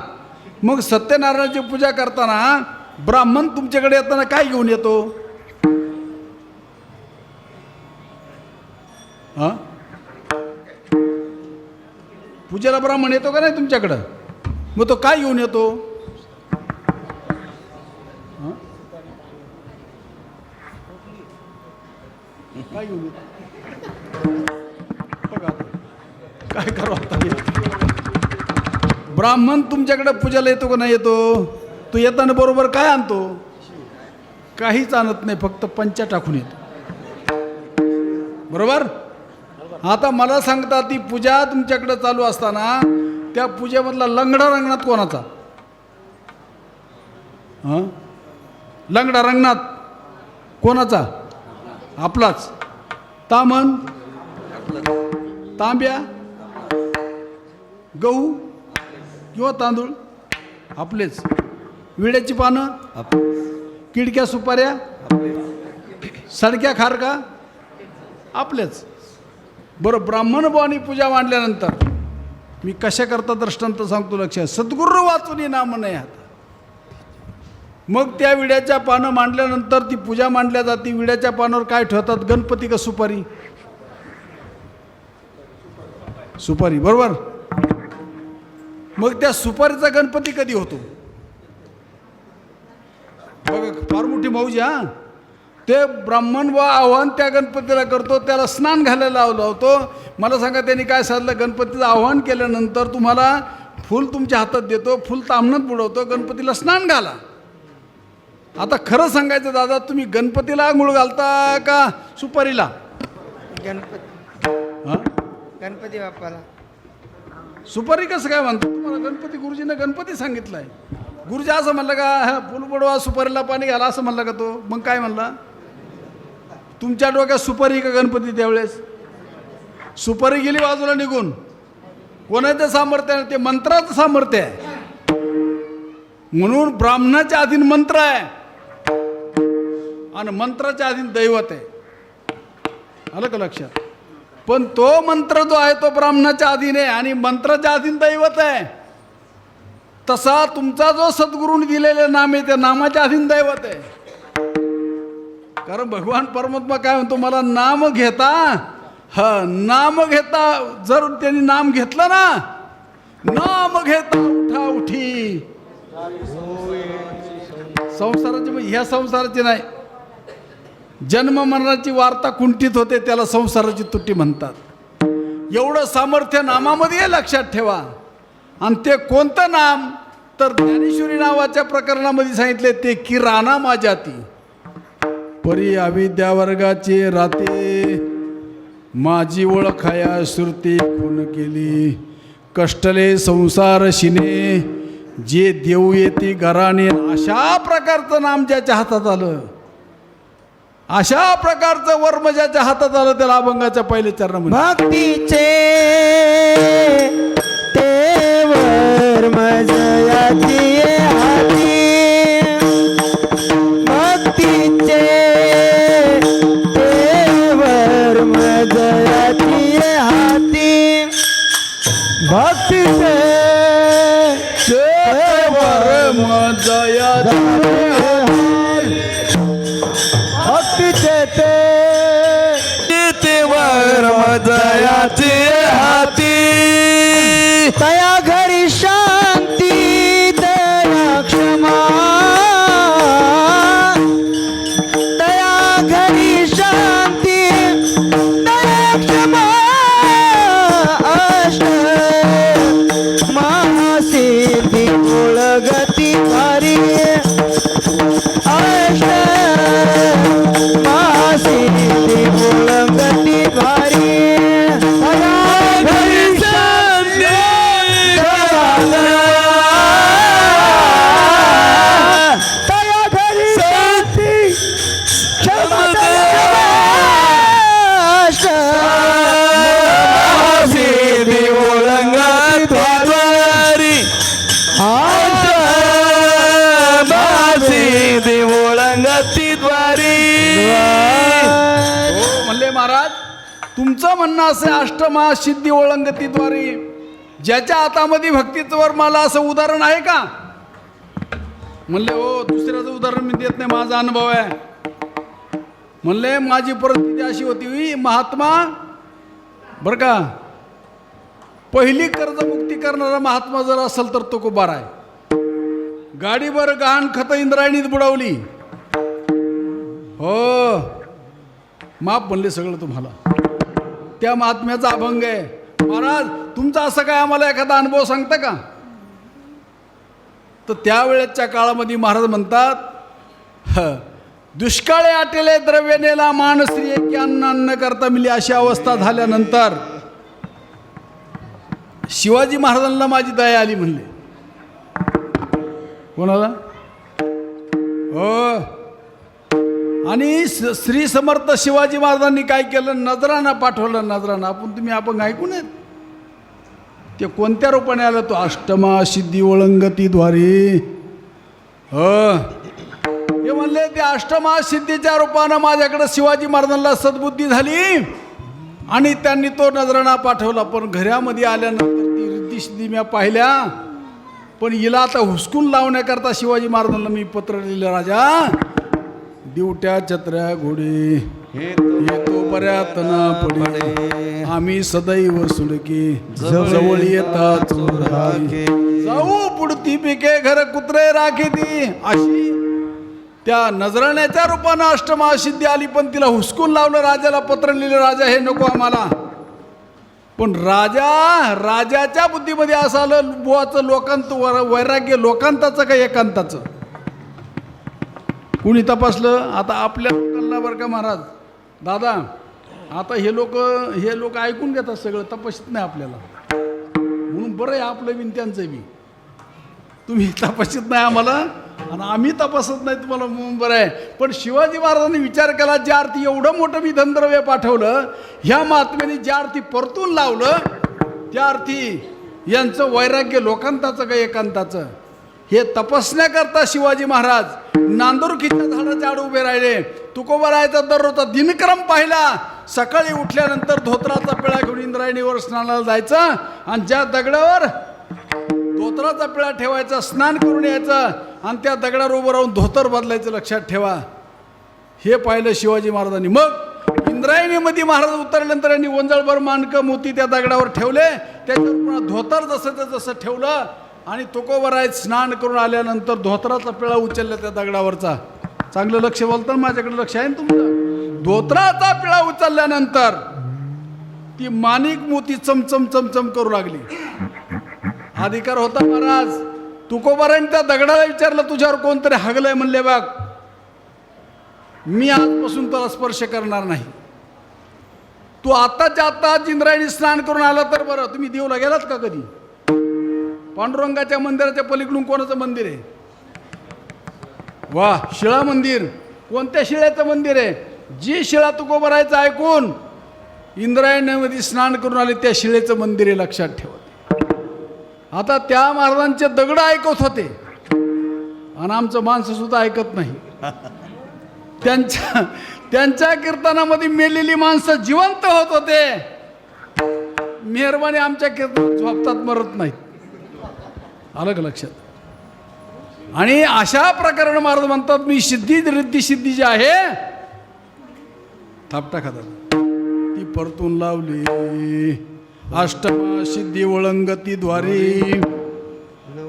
मग सत्यनारायणाची पूजा करताना ब्राह्मण तुमच्याकडे येताना काय घेऊन येतो? हां, पूजेला ब्राह्मण येतो का नाही तुमच्याकडं? मग तो काय घेऊन येतो? काय घेऊन येतो? बघा काय करू आता. ब्राह्मण तुमच्याकडे पूजेला येतो का नाही येतो? तो येताना बरोबर काय आणतो? काहीच आणत नाही, फक्त पंचा टाकून येतो, बरोबर. आता मला सांगता, ती पूजा तुमच्याकडे चालू असताना त्या पूजेमधला लंगडा रंगणात कोणाचा? हां, लंगडा रंगणात कोणाचा? आपलाच. तामण, तांब्या, गहू किंवा तांदूळ आपलेच. विड्याची पानं, किडक्या सुपाऱ्या, सडक्या खारका आपलेच. बरं, ब्राह्मण बुवांनी पूजा मांडल्यानंतर मी कशा करता दृष्टांत सांगतो, लक्षात. सद्गुरू वाचून नाम नाही हात. मग त्या विड्याच्या पानं मांडल्यानंतर ती पूजा मांडल्या जाते. विड्याच्या पानावर काय ठेवतात? गणपती का सुपारी? सुपारी, बरोबर. मग त्या सुपारीचा गणपती कधी होतो? बघा, फार मोठी मौज. हा, ते ब्राह्मण व आव्हान त्या गणपतीला करतो, त्याला स्नान घालायला लावतो. मला सांगा, त्यांनी काय साधलं? गणपतीचं आव्हान केल्यानंतर तुम्हाला फूल तुमच्या हातात देतो, फूल तामणात बुडवतो, गणपतीला स्नान घाला. आता खरं सांगायचं दादा, तुम्ही गणपतीला आंघोळ घालता का सुपारीला? गणपती बाप्पाला. सुपारी कसं काय म्हणतो तुम्हाला? गणपती गुरुजीनं गणपती सांगितलंय. गुरुजी असं म्हणलं का? हा, फुल बुडवा, सुपारीला पाणी घाला, असं म्हणलं का तो? मग काय म्हणला? तुमच्या डोक्यात सुपारी का गणपती? त्यावेळेस सुपारी गेली बाजूला निघून. कोणाचं सामर्थ्य आहे? ते मंत्राचं सामर्थ्य आहे. म्हणून ब्राह्मणाच्या अधीन मंत्र आहे आणि मंत्राच्या अधीन दैवत आहे. आलं का लक्षात? पण तो मंत्र जो आहे तो ब्राह्मणाच्या अधीन आहे आणि मंत्राच्या अधीन दैवत आहे. तसा तुमचा जो सद्गुरूने दिलेले नाम आहे त्या नामाच्या अधीन दैवत आहे. कारण भगवान परमात्मा काय म्हणतो? मला नाम घेता, नाम घेता, जर त्यांनी नाम घेतलं ना, नाम घेता उठा उठी. संसाराची, ह्या संसाराची नाही, जन्म मरणाची वार्ता कुंठित होते, त्याला संसाराची तुटी म्हणतात. एवढं सामर्थ्य नामामध्ये आहे, लक्षात ठेवा. आणि ते कोणतं नाम? तर ज्ञानेश्वरी नावाच्या प्रकरणामध्ये सांगितले, ते किराणा माझ्याती. परी अविद्या वर्गाचे राते, माझी ओळखाया श्रुती खून केली. कष्टले संसार शिने, जे देऊ येते घराने. अशा प्रकारचं नाम ज्याच्या हातात आलं, अशा प्रकारचं वर्म ज्याच्या हातात आलं, त्याला अभंगाच्या पहिले चरणामध्ये भक्तीचे ते वर्म जयाची हाती, भक्तीचे ते वर्म जयाची हाती, भक्तीचे ते वर्म जयाची भक्तीचे ते वर्म जयाचे हाती, तया घरी शांती दया क्षमा, तया घरी शांती दया क्षमा, अष्ट महासिद्धी ओळगती भारी, अष्ट महासिद्धी ओळगती भारी, तया घरी तया घरी शांती क्षमा सिद्धी ओळंगत द्वारी, सिद्धी ओळंगती द्वारी. हो म्हणले महाराज, तुमचं म्हणणं असे अष्टमा सिद्धी ओळंगतीद्वारे, ज्याच्या हातामध्ये भक्तीचं वर्म आलं असं उदाहरण आहे का? म्हणले हो, दुसऱ्याचं उदाहरण मी देत नाही, माझा अनुभव आहे. म्हणले माझी परिस्थिती अशी होती, महात्मा बरं का, पहिली कर्जमुक्ती करणारा महात्मा जर असेल तर तो कुबार आहे. गाडीवर गहाण खत इंद्रायणीत बुडवली. हो, माफ म्हणले सगळं तुम्हाला. त्या महात्म्याचा अभंग आहे. महाराज, तुमचा असं काय आम्हाला एखादा अनुभव सांगता का? तर त्यावेळेच्या काळामध्ये महाराज म्हणतात, दुष्काळे आटेले द्रव्य नेला, मानश्री एकी अन्न करता मिली. अशी अवस्था झाल्यानंतर शिवाजी महाराजांना माझी दया आली म्हणले. कोणाला? हो, आणि श्री समर्थ शिवाजी महाराजांनी काय केलं? नजराना पाठवलं. नजराना आपण आपण ऐकून येत. ते कोणत्या रूपाने आलं? तो अष्टमा सिद्धी ओळंगतीद्वारे. हो, ते म्हणले ते अष्टमा सिद्धीच्या रूपानं माझ्याकडे शिवाजी महाराजांना सद्बुद्धी झाली आणि त्यांनी तो नजराना पाठवला. पण घरामध्ये आल्यानंतर ती रिद्धी सिद्धी मी पाहिल्या, पण हिला आता हुसकून लावण्याकरता शिवाजी महाराजांना मी पत्र लिहिलं. राजा, दिवट्या छत्र्या घोडे येतो बऱ्यात ना पडे, आम्ही सदैव सुडके जवळ येता चोराके, जाऊ पुढती पिके घर कुत्रे राखीती. अशी त्या नजराण्याच्या रूपानं अष्टमा सिद्धी आली, पण तिला हुसकून लावलं. राजाला पत्र लिहिलं, राजा हे नको आम्हाला. पण राजाच्या बुद्धीमध्ये असं आलं, बुवाचं लोकांत वैराग्य लोकांताचं का एकांताचं? कुणी तपासलं? आता आपल्या लोकांना बरं का महाराज, दादा, आता हे लोक ऐकून घेतात सगळं, तपासित नाही आपल्याला. म्हणून बरं आहे आपलं बिन त्यांचं बी. तुम्ही तपासित नाही आम्हाला आणि आम्ही तपासत नाही तुम्हाला, म्हणून बरं आहे. पण शिवाजी महाराजांनी विचार केला, ज्या अर्थी एवढं मोठं मी धनद्रव्य पाठवलं, ह्या महात्म्याने ज्या अर्थी परतून लावलं, त्या अर्थी यांचं वैराग्य लोकांताचं का एकांताचं, हे तपासण्याकरता शिवाजी महाराज नांदुरकीच्या झाडाच्या आड उभे राहिले. तुकोबारायचा दररोजचा दिनक्रम पाहिला. सकाळी उठल्यानंतर धोत्राचा पिळा घेऊन इंद्रायणीवर स्नानाला जायचं आणि ज्या दगडावर धोत्राचा पिळा ठेवायचा, स्नान करून यायचं आणि त्या दगडावर उभं राहून धोतर बदलायचं. लक्षात ठेवा, हे पाहिलं शिवाजी महाराजांनी. मग इंद्रायणीमध्ये महाराज उतरल्यानंतर यांनी वंजळभर मानकं मोती त्या दगडावर ठेवले. त्याच्यावर पुन्हा धोतर जसं ठेवलं आणि तुकोबाराय स्नान करून आल्यानंतर धोत्राचा पिळा उचलला त्या दगडावरचा. चांगलं लक्ष बोलतं, माझ्याकडे लक्ष आहे ना तुमचं. धोत्राचा पिळा उचलल्यानंतर ती माणिक मोती चमचम चमचम करू लागली. अधिकार होता महाराज. तुकोबारायने त्या दगडाला विचारलं, तुझ्यावर कोणतरी हागलंय म्हणले. बाग मी आजपासून त्याला स्पर्श करणार नाही. तू आताच्या आता इंद्रायणी स्नान करून आला तर बरं. तुम्ही देवला गेलात का कधी? पांडुरंगाच्या मंदिराच्या पलीकडून कोणाचं मंदिर आहे? वा, शिळा मंदिर. कोणत्या शिळ्याचं मंदिर आहे? जी शिळा तुकोबरायचं ऐकून इंद्रायणीमध्ये स्नान करून आले त्या शिळेचं मंदिर आहे, लक्षात ठेवा. आता त्या महाराजांचे दगड ऐकत होते आणि आमचं माणसं सुद्धा ऐकत नाही. त्यांच्या कीर्तनामध्ये मेलेली माणसं जिवंत होत होते. मेहरबानी आमच्या कीर्तनात झोपतात, मरत नाहीत. आलं का लक्षात? आणि अशा प्रकारे महाराज म्हणतात मी सिद्धी रिद्धी सिद्धी जी आहे थापटा खातात ती परतून लावली. अष्टमा सिद्धी वळंगती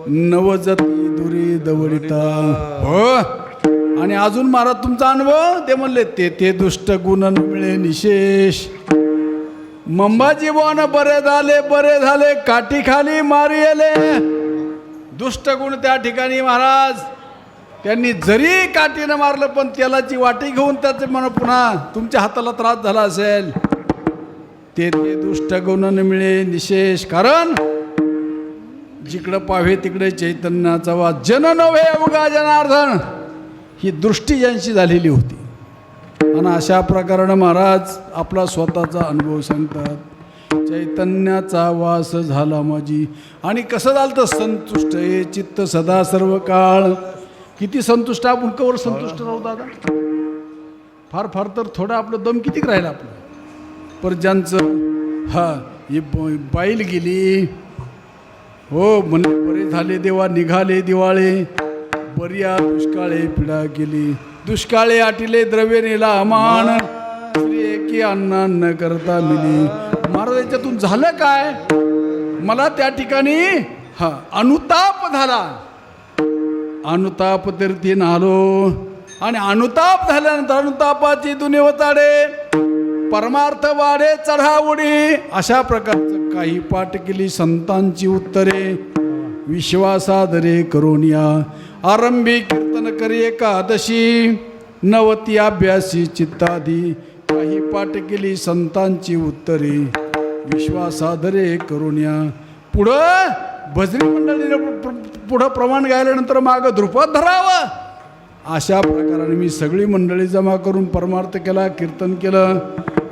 नवजती दुरी दवडिता. हो. आणि अजून महाराज तुमचा अनुभव ते म्हणले ते दुष्ट गुण मिळे निशेष. मंबाजी बोन बरे झाले काठी खाली मारी आले. दुष्ट गुण त्या ठिकाणी महाराज त्यांनी जरी काठीनं मारलं पण तेलाची वाटी घेऊन त्याचे म्हणा पुन्हा तुमच्या हाताला त्रास झाला असेल. ते दुष्ट गुण मिळे निशेष. कारण जिकडं पाहे तिकडे चैतन्याचा वास. जन नव्हे अवघा जनार्दन ही दृष्टी ज्यांची झालेली होती. आणि अशा प्रकारानं महाराज आपला स्वतःचा अनुभव सांगतात. चैतन्याचा वास झाला माझी. आणि कसं झालं तर संतुष्ट हे चित्त सदा सर्व काळ. किती संतुष्ट आपण कवर संतुष्ट राहू दादा? फार फार तर थोडं आपलं दम किती राहिलं आपलं. पर ज्यांचं ही बाईल गेली हो म्हणले बरे झाले देवा निघाले दिवाळे. बरिया दुष्काळे पिढा गेली. दुष्काळे आटिले द्रव्य नेला अमान. की अन्ना न करता मिली. महाराज याच्यातून झालं काय? मला त्या ठिकाणी अनुताप झाला. अनुताप तीर्थीन आलो आणि अनुताप झाल्यानंतर अनुतापाची दुने वताडे परमार्थ वाढे चढावडी. अशा प्रकारचं काही पाठ केली संतांची उत्तरे. विश्वासादरे करोनिया आरंभी कीर्तन करी एकादशी. नवती अभ्यासी चित्तादी काही पाठ केली संतांची उत्तरे. विश्वासादरे करोनिया. पुढं भजनी मंडळीने पुढं प्रमाण गायल्यानंतर मागं ध्रुपद धरावं. अशा प्रकाराने मी सगळी मंडळी जमा करून परमार्थ केला, कीर्तन केलं.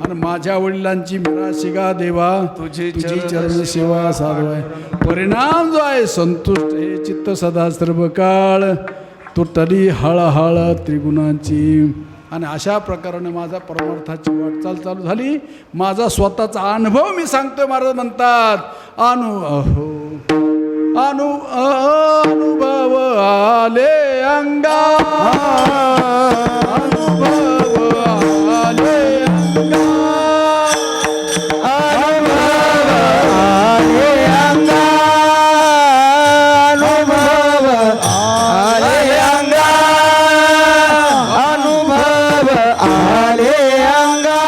आणि माझ्या वडिलांची मिराशिगा देवा तुझी चरण सेवा साधवाय. परिणाम जो आहे संतुष्ट हे चित्त सदा सर्व काळ. तुटली हळहळ त्रिगुणांची. आणि अशा प्रकाराने माझा परमार्थाची वाटचाल चालू झाली. माझा स्वतःचा अनुभव मी सांगतोय. महाराज म्हणतात अनुभव आले अंगा. अनुभव आले अंगा. अनुभव आले अंगा. अनुभव आले अंगा. अनुभव आले अंगा.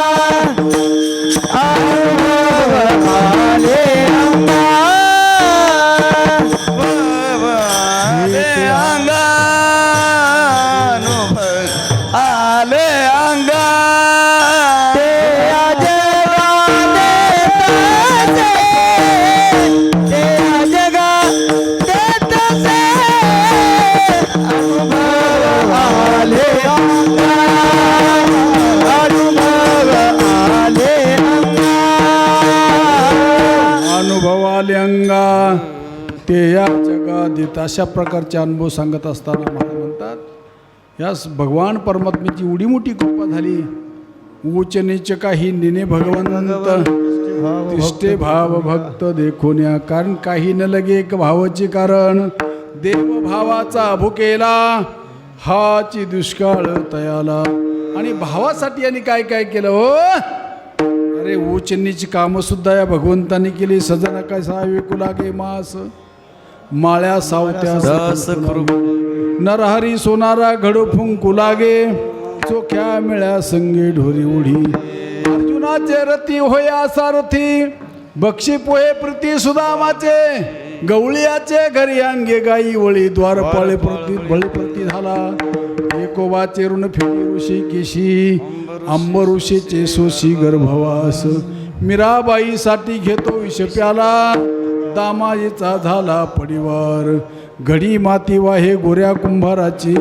अनुभव आले अंगा. अंगा ते या जगात. अशा प्रकारचे अनुभव सांगत असताना महाराज म्हणतात यास भगवान परमात्म्याची एवढी मोठी कृपा झाली. उच्च नीच काही निने भगवंत तिष्ठे भाव भक्त देखोन्या. कारण काही न लगे एक भावाचे कारण. देव भावाचा भुकेला हाची दुष्काळ तयाला. आणि भावासाठी यांनी काय काय केलं हो. अरे उचनीची कामं सुद्धा या भगवंतांनी केली. सजन कसा विकू लागे मास माळ्या सावत्या नरहरी सोनारा घडू फुंकू लागे. चोख्या मिळ्या संगे ढोरी उडी. अर्जुनाचे रती होया सारथी बक्षी पोहे प्रीती सुदामाचे. गवळ्याचे घरी अंगे गाई वळी द्वारपाळे प्रती बळी प्रती झाला एकोबाचे ऋण फेडी ऋषी केशी अंब ऋषीचे सोशी गर्भवास मीराबाईसाठी घेतो विष प्याला दामाजीचा झाला पडिवार घडी माती वाहे गोऱ्या कुंभाराची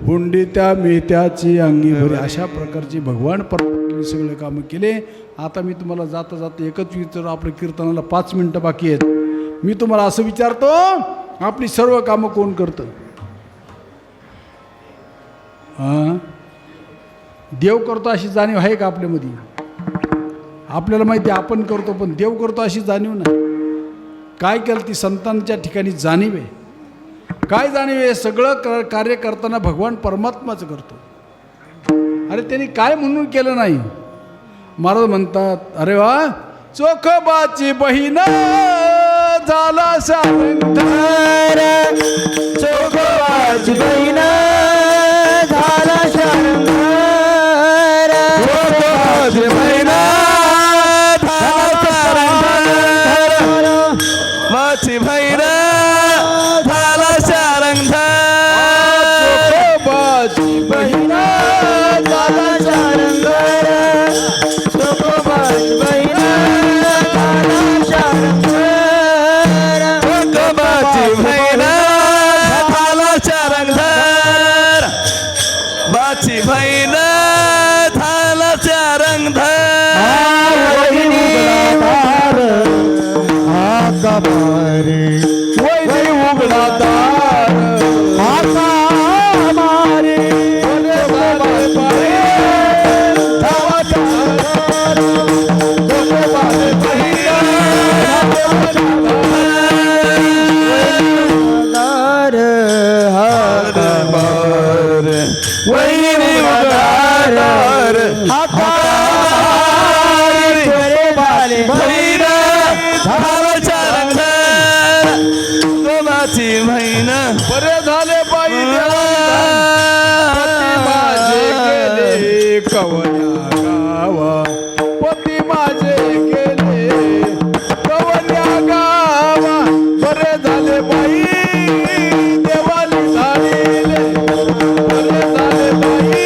हुंडी त्या मेत्याची अंगी भरी. अशा प्रकारची भगवान परमात्म्याने सगळे कामं केले. आता मी तुम्हाला जाता जाता एकच विचार, आपल्या कीर्तनाला 5 मिनटं बाकी आहेत. मी तुम्हाला असं विचारतो, आपली सर्व कामं कोण करतं? हां, देव करतो अशी जाणीव आहे का आपल्यामध्ये? आपल्याला माहिती आहे आपण करतो, पण देव करतो अशी जाणीव नाही. काय केलं ती संतांच्या ठिकाणी जाणीव आहे. काय जाणीव आहे? सगळं कार्य करताना भगवान परमात्माचं करतो. अरे त्यांनी काय म्हणून केलं नाही? महाराज म्हणतात, अरे वा, चोखोबाची बहीण झाला शारंगार, चोखोबाची बहीण झाला शारंगार, चोखोबाची बहीण माझी बहीण झाला शारंगार, चोखोबाची बहीण झाला शारंगार, चोखोबाची बहीण झाला शारंगार, चोखोबाची बहीण झाला शारंगार, बाची बहीण झाला शारंगार, वैरी उघडा दार आता मारे वैरी उगार बहीण झाला शारंगार, माझी बहीण बरे झाले बाई माझे गेले कवल्या गावा, पती माझे गेले कवल्या गावा, बरे झाले बाई देवाली धाडीले, बरे झाले बाई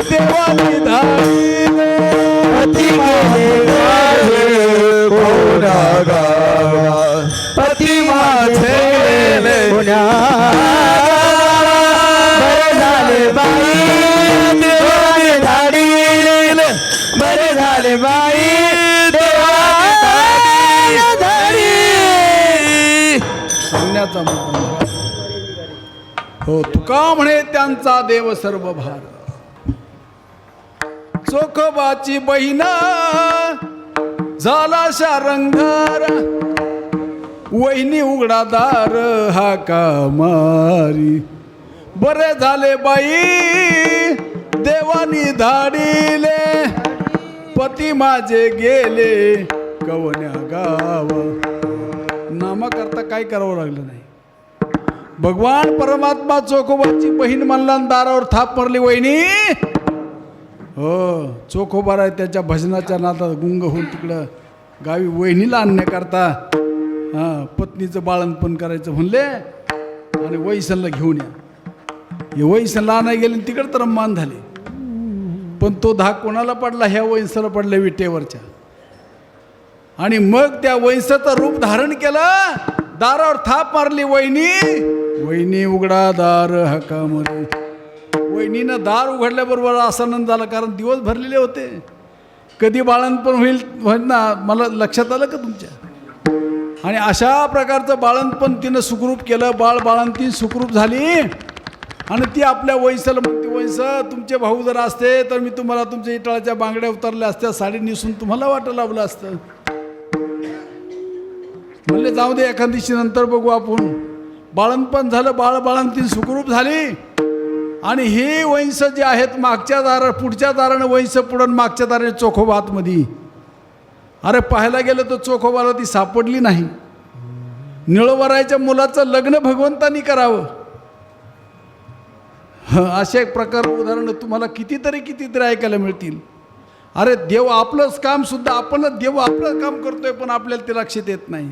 देवाली धाडीले, पती कोणा गावा, पती माझे गेले बरे झाले बाई देवाने धाडीले, बरे झाले बाई देवाने धाडी. सांगण्याचा मुद्दा. हो, तुका म्हणे त्यांचा देव सर्व भार. चोखोबाची बहीण झाला शारंगार, वहिनी उघडा दार हाका मारी, बरे झाले बाई देवानी धाडीले, पती माझे गेले कवन्या गावा. नामाकरता काय करावं लागलं नाही. भगवान परमात्मा चोखोबाची बहीण म्हणला, दारावर थाप मारली वहिनी. हो, चोखोबार आहे त्याच्या भजनाच्या नादात गुंग होऊन तिकडं गावी वहिनीला आणण्याकरता पत्नीचं बाळंतपण करायचं म्हणले आणि वैसनला घेऊन या. हे वैसनला आणायला गेले, तिकडं तर रम्मान झाले. पण तो धाक कोणाला पडला? ह्या वैंसाला पडला, विटेवरच्या. आणि मग त्या वैंसाचं रूप धारण केलं, दारावर थाप मारली वहिनी. वहिनी उघडा दार हाका मारी. वहिनीनं दार उघडल्याबरोबर असा आनंद झाला, कारण दिवस भरलेले होते. कधी बाळंतपण होईल ना, मला लक्षात आलं का तुमच्या? आणि अशा प्रकारचं बाळंतपण तिनं सुखरूप केलं. बाळंतीन सुखरूप झाली आणि ती आपल्या वैसाला म्हणते, वैस तुमचे भाऊ जर असते तर मी तुम्हाला तुमच्या इटाळाच्या बांगड्या उतरल्या असत्या, साडी नेसून तुम्हाला वाटं लावलं असतं. म्हणले जाऊ दे, एखाद दिवशी नंतर बघू आपण. बाळंतपण झालं, बाळंतीन सुखरूप झाली. आणि हे वंश जे आहेत मागच्या दारा पुढच्या दारानं वंश पुढं, मागच्या दाराने चोखोबा आतमध्ये. अरे पाहायला गेलं तर चोखोबाला ती सापडली नाही. निळवरायच्या मुलाचं लग्न भगवंतानी करावं. असे प्रकार उदाहरणं तुम्हाला कितीतरी ऐकायला मिळतील. अरे देव आपलंच काम सुद्धा, आपणच देव आपलं काम करतोय, पण आपल्याला ते लक्षात येत नाही.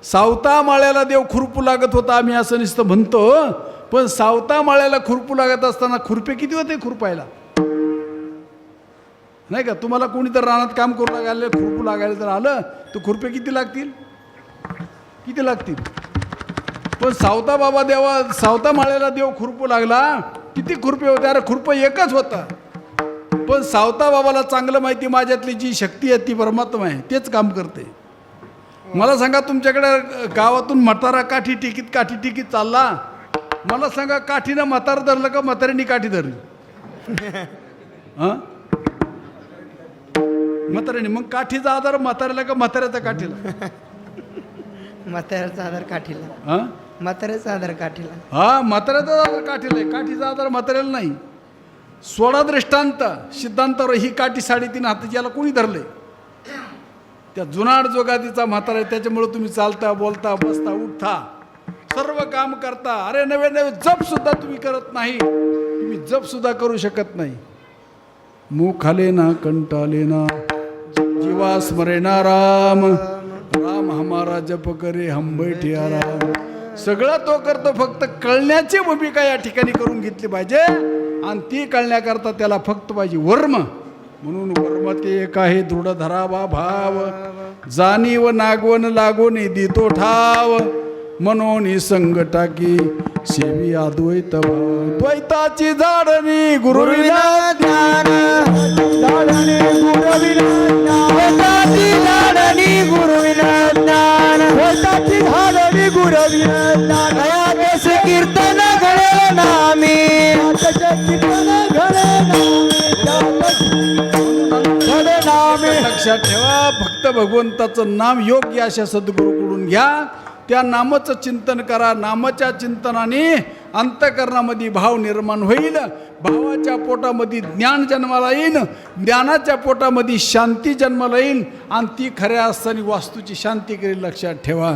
सावता माळ्याला देव खुरपू लागत होता आम्ही असं नुसतं म्हणतो, पण सावता माळ्याला खुरपू लागत असताना खुरपे किती होते खुरपायला? नाही का? तुम्हाला कोणी तर रानात काम करू लागायला खुरपू लागायला जर आलं तर खुरपे किती लागतील? किती लागतील? पण सावता माळ्याला देव खुरपू लागला, किती खुरपे होते? अरे खुरपं एकच होतं, पण सावता बाबाला चांगलं माहिती माझ्यातली जी शक्ती आहे ती परमात्मा आहे, तेच काम करते. मला सांगा, तुमच्याकडे गावातून म्हातारा काठी टिकीत चालला, मला सांगा काठीनं म्हातारं धरलं का म्हातारीने काठी धरली? हां, म्हाताऱ्याने. मग काठीचा आधार म्हाताऱ्याला का म्हाताऱ्याचा काठीला? म्हाताऱ्याचा आधार काठीला. हां, म्हाताऱ्याचा आधार काठीला. हा, म्हाताऱ्याचा आधार काठीला आहे, काठीचा आधार म्हाताऱ्याला नाही. सोळा दृष्टांत सिद्धांतावर ही काठी 3.5 हाताची, याला कोणी धरले? त्या जुनाड जोगातीचा म्हातारा आहे. त्याच्यामुळे तुम्ही चालता, बोलता, बसता, उठता, सर्व काम करता. अरे नवे जप सुद्धा तुम्ही करत नाही, तुम्ही जप सुद्धा करू शकत नाही. मुखाले ना कंटाले ना जीवा स्मरेना राम, राम हमारा जप करे हम बैठे आराम. सगळं तो करतो, फक्त कळण्याची भूमिका या ठिकाणी करून घेतली पाहिजे, आणि ती कळण्याकरता त्याला फक्त पाहिजे वर्म. म्हणून वर्म ते एक आहे दृढ धरावा भाव, जाणीव नागवण लागून देतो ठाव, मनोनी संग टाकी सेवी अद्वैत भाव. द्वैताची झाडणी गुरुविना ज्ञान, झाडणी गुरुविना ज्ञान, द्वैताची झाडणी गुरुविना ज्ञान, द्वैताची झाडणी गुरुविना ज्ञान. दयादेश कीर्तन घडे नामी, कीर्तन घडे नामी. लक्षात ठेवा, फक्त भगवंताचं नाम योग्य अशा सद्गुरूकडून घ्या, त्या नामाचं चिंतन करा. नामाच्या चिंतनाने अंतःकरणामध्ये भाव निर्माण होईल, भावाच्या पोटामध्ये ज्ञान जन्माला येईल, ज्ञानाच्या पोटामध्ये शांती जन्माला येईल, आणि ती खऱ्या असताना वास्तूची शांती करेल. लक्षात ठेवा.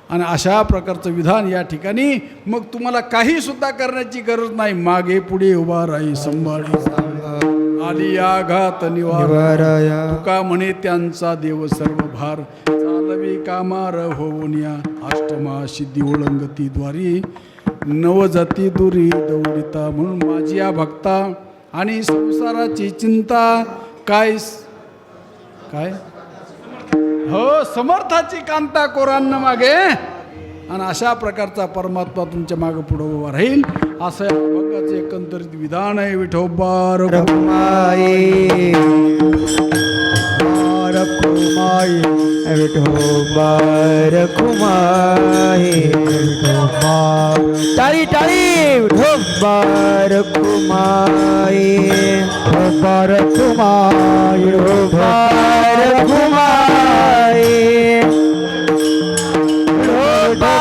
आणि अशा प्रकारचं विधान या ठिकाणी, मग तुम्हाला काही सुद्धा करण्याची गरज नाही. मागे पुढे उभा राही संभाळी, आली आघात निवार, तुका म्हणे त्यांचा देव सर्व भार. चालवी कामार होऊन या अष्टमा सिद्धी ओळंगती द्वारी, नवजाती दुरी दौडिता. म्हणून माझी या भक्ता आणि संसाराची चिंता काय काय हो, समर्थाची कांता कोरांना मागे. आणि अशा प्रकारचा परमात्मा तुमच्या मागे पुढे उभा राहील, असं या भक्ताचं एकंदरीत विधान आहे. विठोबा रखुमाई, रखुमाई, विठोबा रखुमाई, विठोबा. टाळी टाळी. विठोबा रखुमाई, विठोबा रखुमाई, विठोबा रखुमाई, विठोबा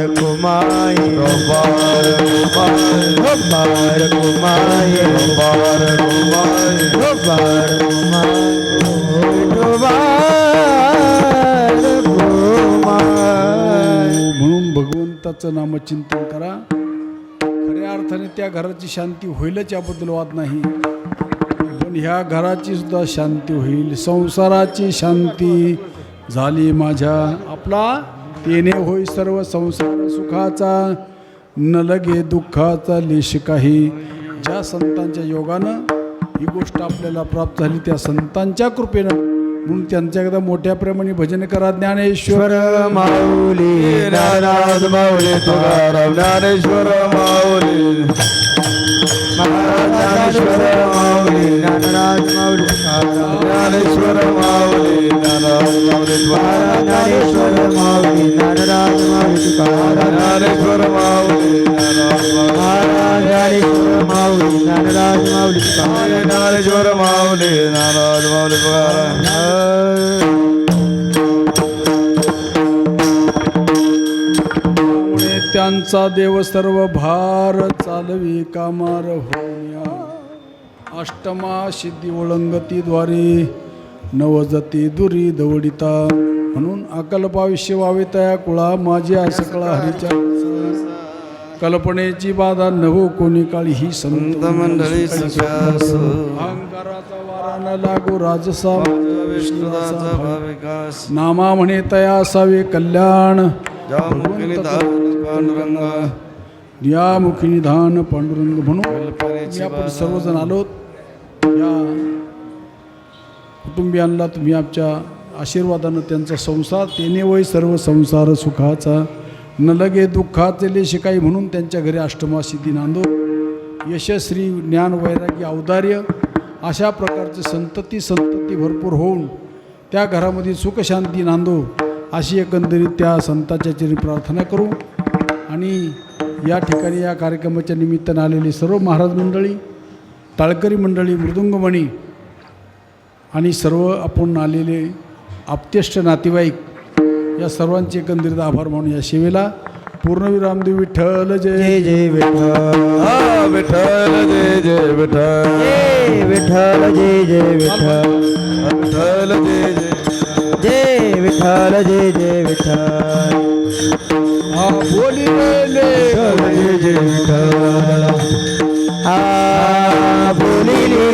रखुमाई, विठोबा रखुमाई, विठोबा रखुमाई, म्हणून भगवंताचं नामचिंतन करा. खऱ्या अर्थाने त्या घराची शांती होईलच याबद्दल वाद नाही, पण ह्या घराची सुद्धा शांती होईल. संसाराची शांती झाली माझ्या, आपला तेने होई सर्व संसार सुखाचा, न लगे दुःखाचा लेश काही. ज्या संतांच्या योगानं ही गोष्ट आपल्याला प्राप्त झाली, त्या संतांच्या कृपेनं. म्हणून त्यांच्याकरता मोठ्या प्रेमाने भजन करा. ज्ञानेश्वर माऊली, ज्ञानाद माऊली तुकाराम, ज्ञानेश्वर माऊली, ज्ञानेश्वर माऊली, ज्ञानराज माऊली तुकाराम, ज्ञानेश्वर माऊली, ज्ञानाद माऊली तुकाराम, ज्ञानेश्वर माऊली, ज्ञानराज माऊली तुकाराम, ज्ञानेश्वर माऊली, ज्ञानेश्वर माऊली, ज्ञानराज माऊली तुकाराम, ज्ञानेश्वर माऊली, ज्ञानाद माऊली तुकाराम. यांचा देव सर्व भार चालवी कामार होण्या अष्टमा सिद्धी ओळंगतीद्वारे नवजती दुरी दवडिता म्हणून अकल्पाविष्य व्हावे तया कुळा माझ्या सकळा हरीच्या कल्पनेची बाधा नवो कोणी काळी ही संत मंडळी सख्यास अहंकाराचा वारा न लागो राजसा विष्णुदाचा भाविकास नामा म्हणे तया असावे कल्याण ज्या मुखी निधान पांडुरंगा या मुखी निधान पांडुरंग म्हणून कल्पनेची आपण सर्वजण आलोत या कुटुंबियांना तुम्ही आमच्या आशीर्वादानं त्यांचा संसार तेने वय सर्व संसार सुखाचा न लगे दुःखाचे शिकाई म्हणून त्यांच्या घरी अष्टमा सिद्धी नांदो यशस्वी ज्ञान वैराग्य औदार्य अशा प्रकारचे संतती भरपूर होऊन त्या घरामध्ये सुखशांती नांदो अशी एकंदरीत त्या संताच्या चरणी प्रार्थना करू. आणि या ठिकाणी या कार्यक्रमाच्या निमित्तानं आलेली सर्व महाराज मंडळी टाळकरी मंडळी मृदुंगमणी आणि सर्व आपण आलेले आप्तेष्ट नातेवाईक या सर्वांचे एकंदरीत आभार मानून या सेवेला पूर्णवीर रामदेव विठ्ठल जय जय जय विठ्ठल विठ्ठल जय जय विठ्ठल जय विठ्ठल जय जय विठ्ठल विठ्ठल जय जय जय विठ्ठल जय जय विठ्ठल हा बोलिले जय जय विठ्ठल आ बोलिले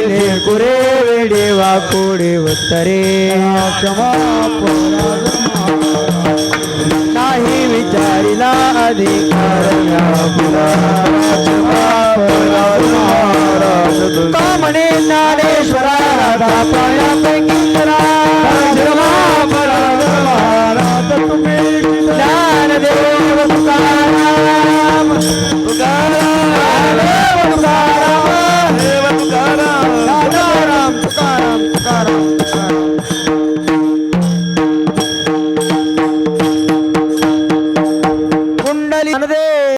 कुरे वेडे वाकोडे उत्तरे क्षमा नाही विचारिला अधिकार का म्हणे ज्ञानेश्वरा राधा पायापैकी ज्ञानदेव तुकाराम तुकाराम